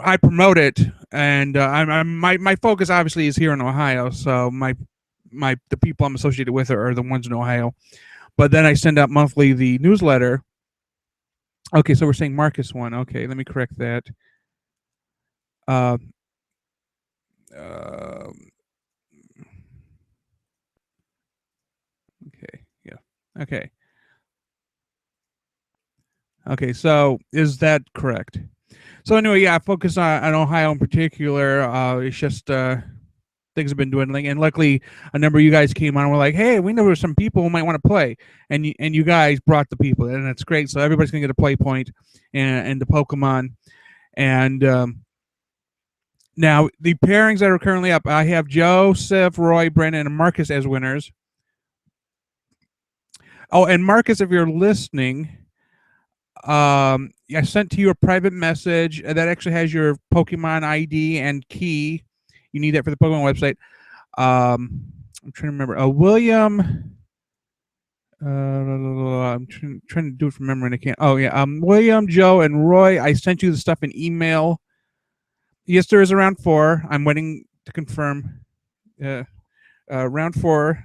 [SPEAKER 1] I promote it, and my focus obviously is here in Ohio. So the people I'm associated with are the ones in Ohio. But then I send out monthly the newsletter. Okay, so we're saying Marcus won. Okay, let me correct that. Uh, uh, okay, yeah, okay, okay. So is that correct? So anyway, yeah, I focus on Ohio in particular. It's just things have been dwindling, and luckily, a number of you guys came on and were like, "Hey, we know there's some people who might want to play," and you guys brought the people, and that's great. So everybody's gonna get a play point and the Pokemon. And now the pairings that are currently up, I have Joseph, Roy, Brandon, and Marcus as winners. Oh, and Marcus, if you're listening, I sent to you a private message that actually has your Pokemon ID and key. You need that for the Pokemon website. I'm trying to remember. William. I'm trying to do it from memory and I can't. Oh yeah. William, Joe, and Roy. I sent you the stuff in email. Yes, there is a round 4. I'm waiting to confirm. Round 4.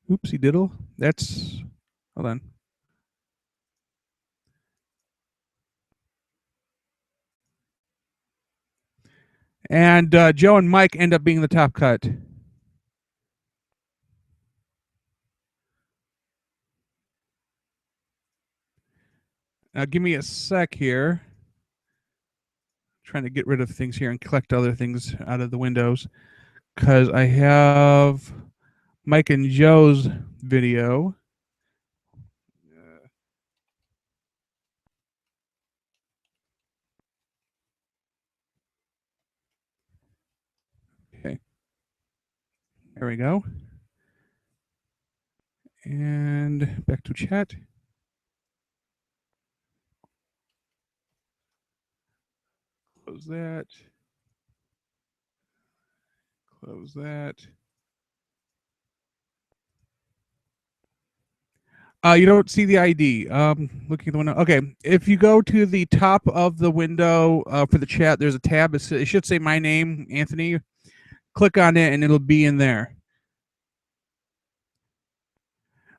[SPEAKER 1] Oopsie diddle. That's. Hold on. And Joe and Mike end up being the top cut. Now give me a sec here. Trying to get rid of things here and collect other things out of the windows because I have Mike and Joe's video. Okay. There we go. And back to chat. Close that. Close that. You don't see the ID. Looking at the window. Okay, if you go to the top of the window for the chat, there's a tab. It should say my name, Anthony. Click on it, and it'll be in there.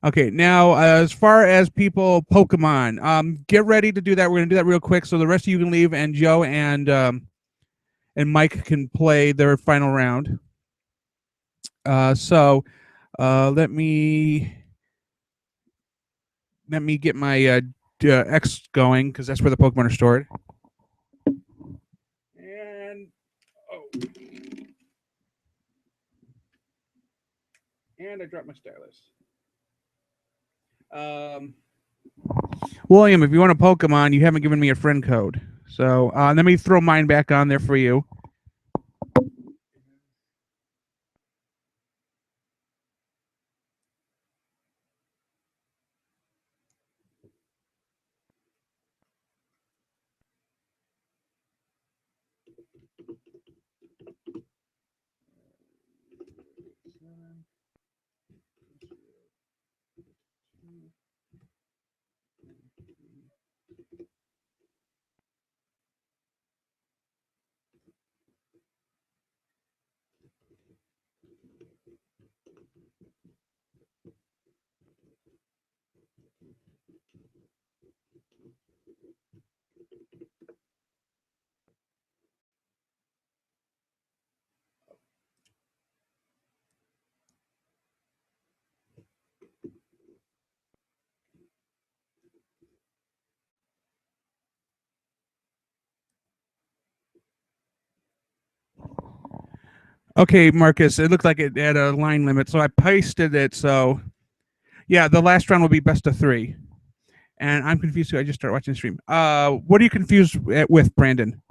[SPEAKER 1] Okay, now as far as people Pokemon, get ready to do that. We're gonna do that real quick, so the rest of you can leave, and Joe and Mike can play their final round. So let me get my X going because that's where the Pokemon are stored. And and I dropped my stylus. William, if you want a Pokemon, you haven't given me a friend code. So let me throw mine back on there for you. Okay, Marcus, it looked like it had a line limit, so I pasted it. So, yeah, the last round will be best of 3. And I'm confused too. I just started watching the stream. What are you confused with, Brandon?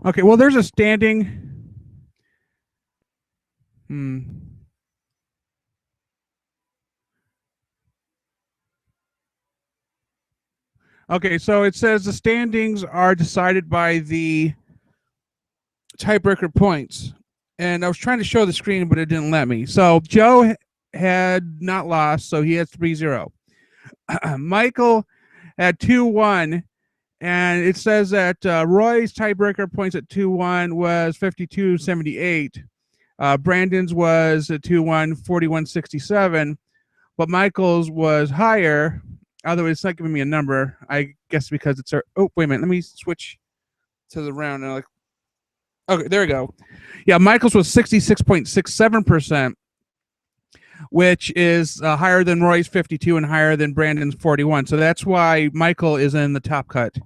[SPEAKER 1] Okay, well, there's a standing. Okay, so it says the standings are decided by the tiebreaker points. And I was trying to show the screen, but it didn't let me. So Joe had not lost, so he had 3-0. Michael had 2-1. And it says that Roy's tiebreaker points at 2-1 was 52-78. Brandon's was at 2-1, 41-67. But Michael's was higher, although it's not giving me a number. I guess because it's our. Oh, wait a minute. Let me switch to the round. And okay, there we go. Yeah, Michael's was 66.67%, which is higher than Roy's 52 and higher than Brandon's 41. So that's why Michael is in the top cut.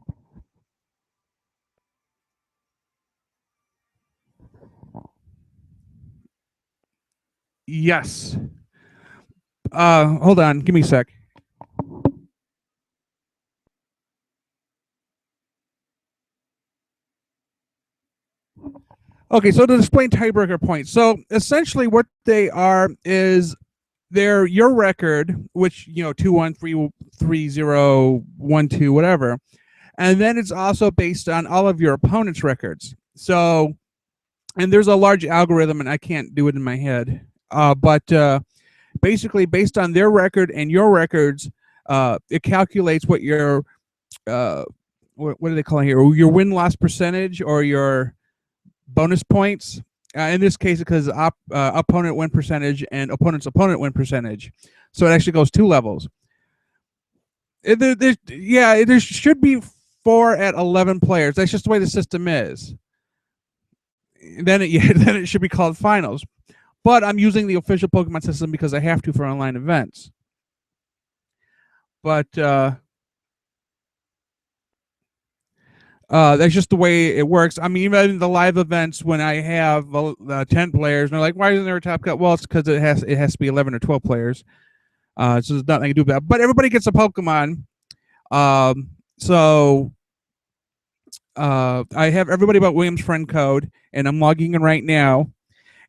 [SPEAKER 1] Yes. Hold on. Give me a sec. Okay, so to explain tiebreaker points. So essentially what they are is they're your record, which, 2-1, 3-0, 1-2, whatever. And then it's also based on all of your opponent's records. So, and there's a large algorithm, and I can't do it in my head. But basically, based on their record and your records, it calculates what your what do they call it here? Your win-loss percentage or your bonus points. In this case, because opponent win percentage and opponent's opponent win percentage. So it actually goes 2 levels. There should be 4 at 11 players. That's just the way the system is. Then it should be called finals. But I'm using the official Pokemon system because I have to for online events. But that's just the way it works. I mean, even in the live events when I have 10 players, and they're like, "Why isn't there a top cut?" Well, it's because it has to be 11 or 12 players. So there's nothing I can do about it. But everybody gets a Pokemon. So I have everybody but William's friend code, and I'm logging in right now.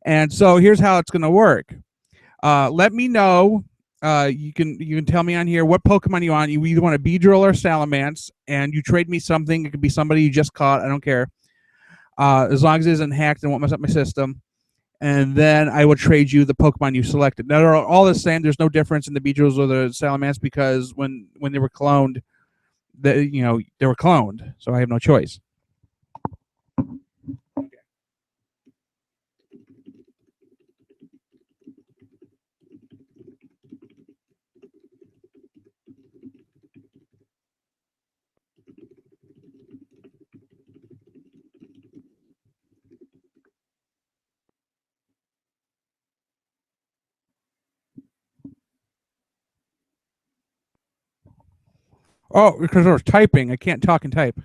[SPEAKER 1] And so here's how it's going to work. Let me know. You can tell me on here what Pokemon you want. You either want a Beedrill or Salamence, and you trade me something. It could be somebody you just caught. I don't care. As long as it isn't hacked and won't mess up my system. and then I will trade you the Pokemon you selected. Now they're all the same. There's no difference in the Beedrills or the Salamence because when they were cloned, they were cloned, so I have no choice. Oh, because I was typing. I can't talk and type.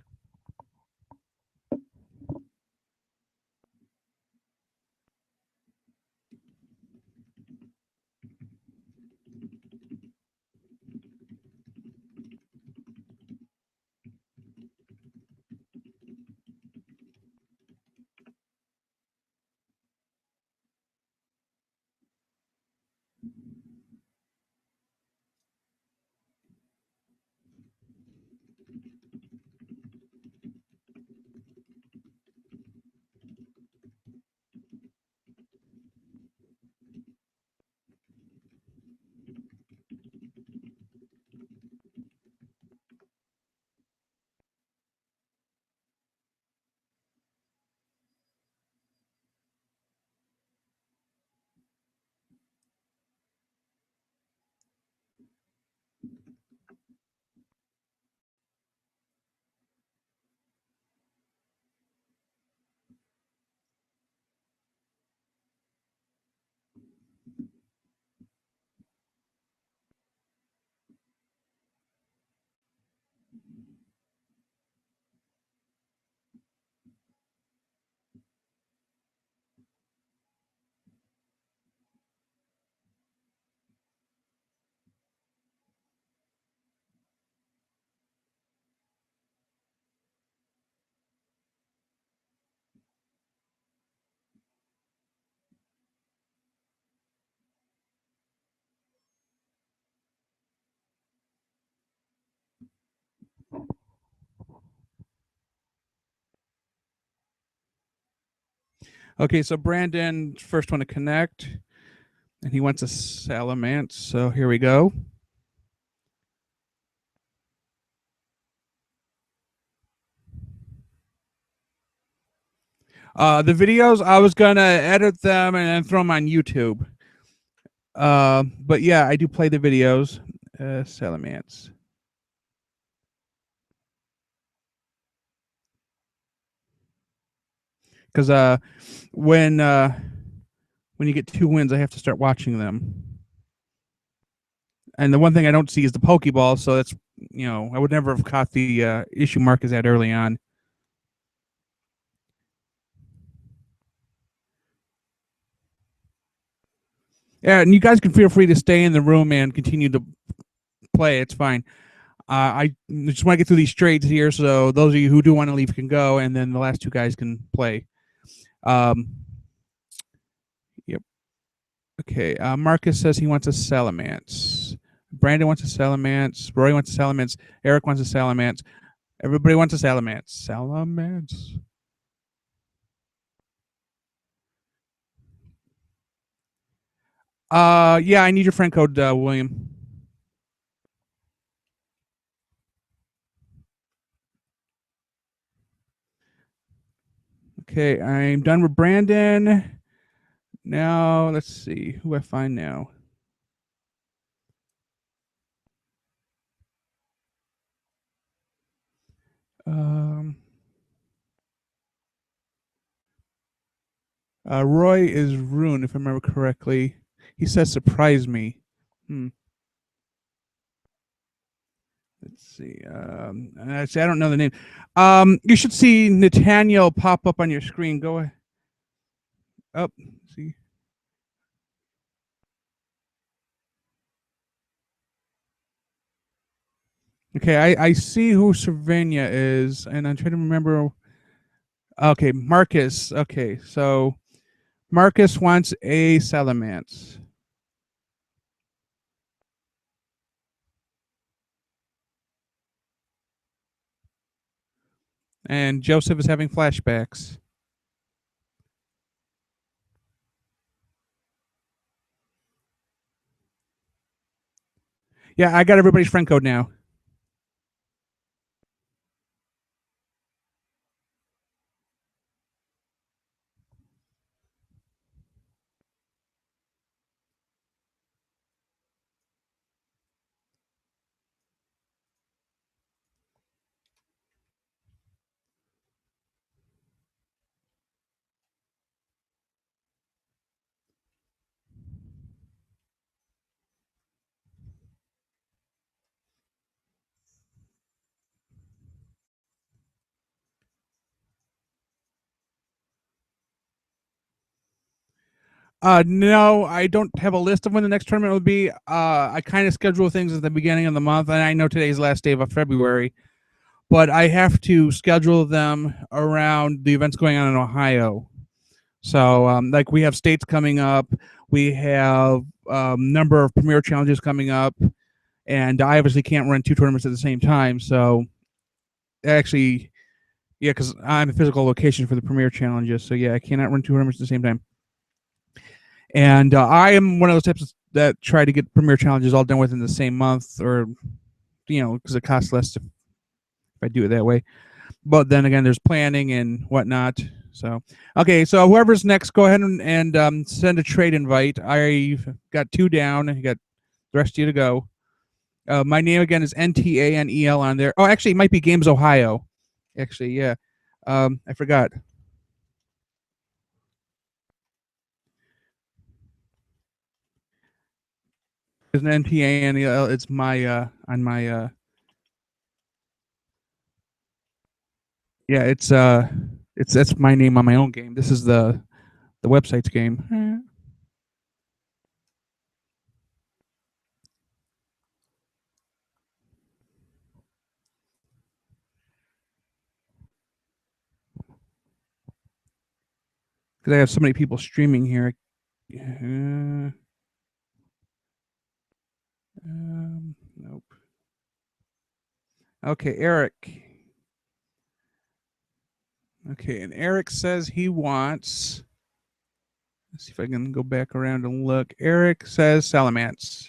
[SPEAKER 1] Okay, so Brandon, first one to connect, and he wants a Salamence. So here we go. The videos, I was gonna edit them and then throw them on YouTube. But yeah, I do play the videos. Salamence. Because when you get 2 wins, I have to start watching them. And the one thing I don't see is the Pokeball, so that's I would never have caught the issue Marcus had early on. Yeah, and you guys can feel free to stay in the room and continue to play. It's fine. I just want to get through these trades here, so those of you who do want to leave can go, and then the last 2 guys can play. Yep. Okay. Marcus says he wants a Salamence. Brandon wants a Salamence. Roy wants a Salamence. Eric wants a Salamence. Everybody wants a Salamence. Salamence. Yeah, I need your friend code, William. Okay, I'm done with Brandon. Now, let's see who I find now. Roy is Rune, if I remember correctly. He says surprise me. Let's see. I don't know the name. You should see Nathaniel pop up on your screen. Go ahead. Oh, see. Okay, I see who Cervania is, and I'm trying to remember. Okay, Marcus. Okay, so Marcus wants a Salamence. And Joseph is having flashbacks. Yeah, I got everybody's friend code now. No, I don't have a list of when the next tournament will be. I kind of schedule things at the beginning of the month, and I know today's last day of February, but I have to schedule them around the events going on in Ohio. So, like, we have states coming up, we have number of premier challenges coming up, and I obviously can't run two tournaments at the same time. So, actually, yeah, because I'm a physical location for the premier challenges. So, yeah, I cannot run two tournaments at the same time. And I am one of those types that try to get premier challenges all done within the same month, or because it costs less if I do it that way. But then again, there's planning and whatnot. So, okay, so whoever's next, go ahead and send a trade invite. I've got two down. I got the rest of you to go. My name again is NTANEL on there. Oh, actually, it might be Games Ohio. Actually, yeah. I forgot. It's an NTANEL. It's my on my yeah. It's that's my name on my own game. This is the website's game. Because I have so many people streaming here. Nope. Okay, Eric. Okay, and Eric says he wants. Let's see if I can go back around and look. Eric says Salamance.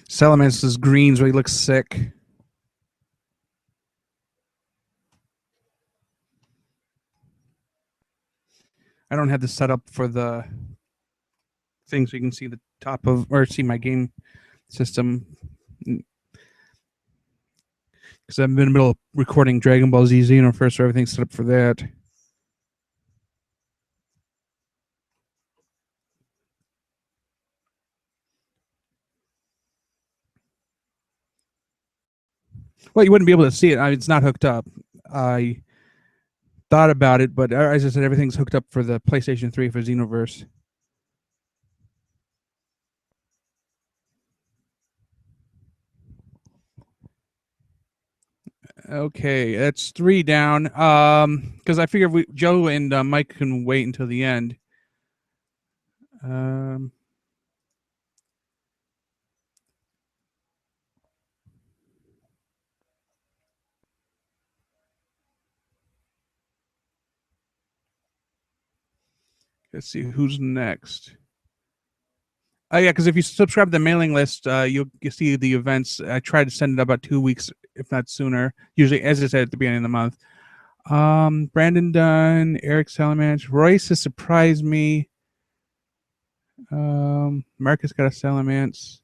[SPEAKER 1] Salamance is green, so he looks sick. I don't have this set up for the thing so you can see the top of, or see my game system. Because I'm in the middle of recording Dragon Ball Z Xenoverse, so everything's set up for that. Well, you wouldn't be able to see it. It's not hooked up. I thought about it, but as I said, everything's hooked up for the PlayStation 3 for Xenoverse. Okay, that's three down. Because I figure Joe and Mike can wait until the end. Let's see who's next. Oh yeah, because if you subscribe to the mailing list, you'll see the events. I try to send it about 2 weeks, if not sooner. Usually, as I said at the beginning of the month. Brandon Dunn, Eric Salamance, Royce has surprised me. Marcus got a Salamance.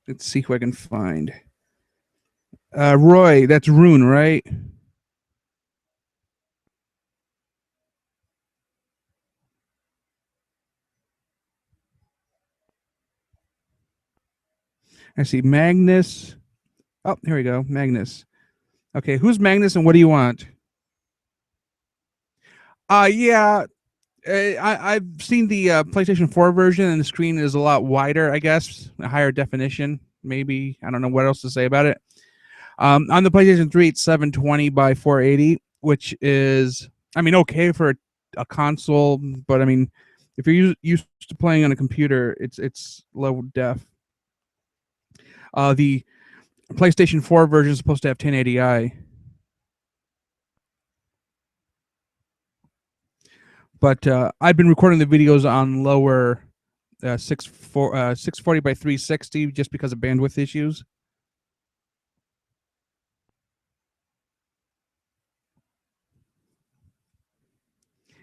[SPEAKER 1] Let's see who I can find. Roy, that's Rune, right? I see Magnus. Oh, here we go. Magnus. Okay, who's Magnus and what do you want? Yeah. I've seen the PlayStation 4 version, and the screen is a lot wider, I guess, a higher definition. Maybe I don't know what else to say about it. On the PlayStation 3, it's 720 by 480, which is, I mean, okay for a console, but I mean, if you're used to playing on a computer, it's low def. The PlayStation 4 version is supposed to have 1080i, but I've been recording the videos on lower 640 by 360 just because of bandwidth issues.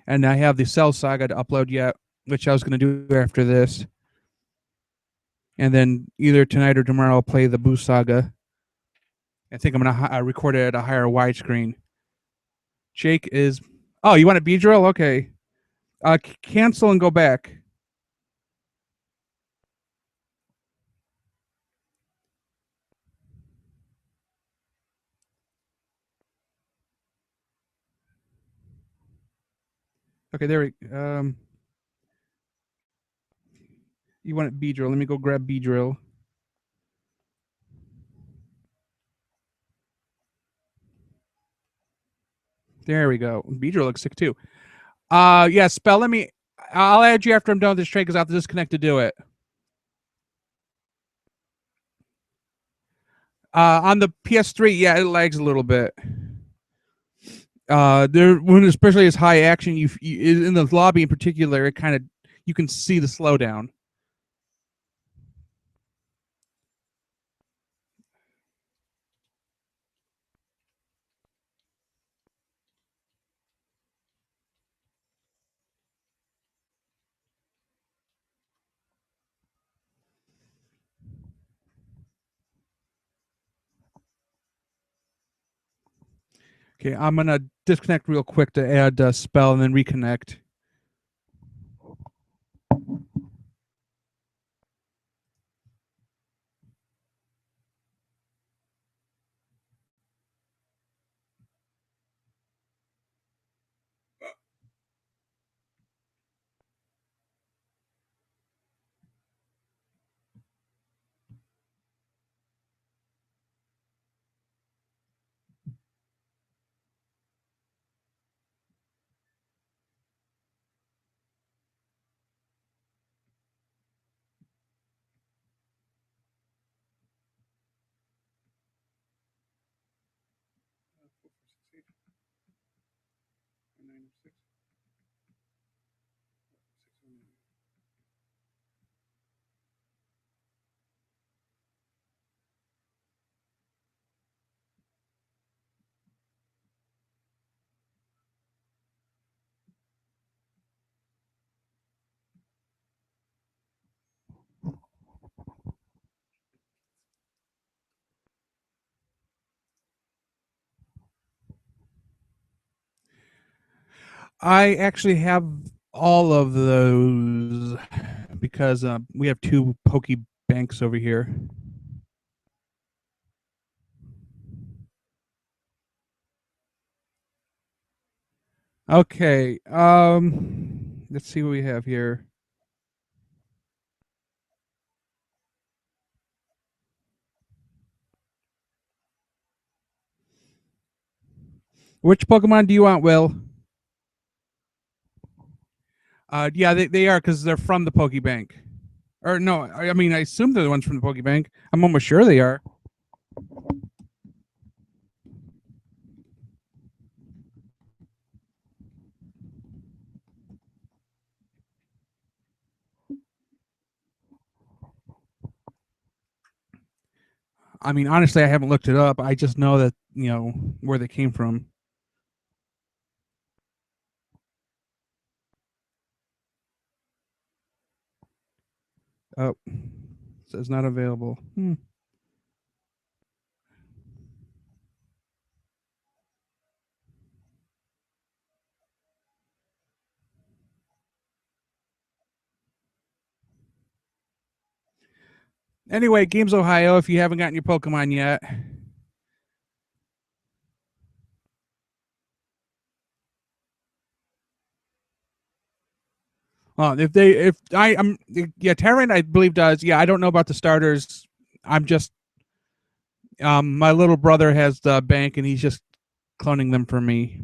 [SPEAKER 1] And I have the Cell Saga to upload yet, which I was going to do after this. And then either tonight or tomorrow I'll play the Boo Saga. I think I'm going to record it at a higher widescreen. Jake is... Oh, you want a B-drill? Okay. Cancel and go back. Okay, there we... you want B-drill. Let me go grab B-drill. There we go. B-drill looks sick too. Yeah, Spell, let me... I'll add you after I'm done with this trade because I have to disconnect to do it. On the PS3, yeah, it lags a little bit. There, when especially as high action, you in the lobby in particular, it kind of, you can see the slowdown. Okay, I'm gonna disconnect real quick to add Spell and then reconnect. I actually have all of those because we have two Poke Banks over here. Okay, let's see what we have here. Which Pokemon do you want, Will? Yeah, they are because they're from the Pokebank. Or no, I mean, I assume they're the ones from the Pokebank. I'm almost sure they are. I mean, honestly, I haven't looked it up. I just know that, you know, where they came from. Oh, says not available. Anyway, Games Ohio, if you haven't gotten your Pokemon yet. Yeah, Terran, I believe does. Yeah, I don't know about the starters. I'm just My little brother has the bank, and he's just cloning them for me.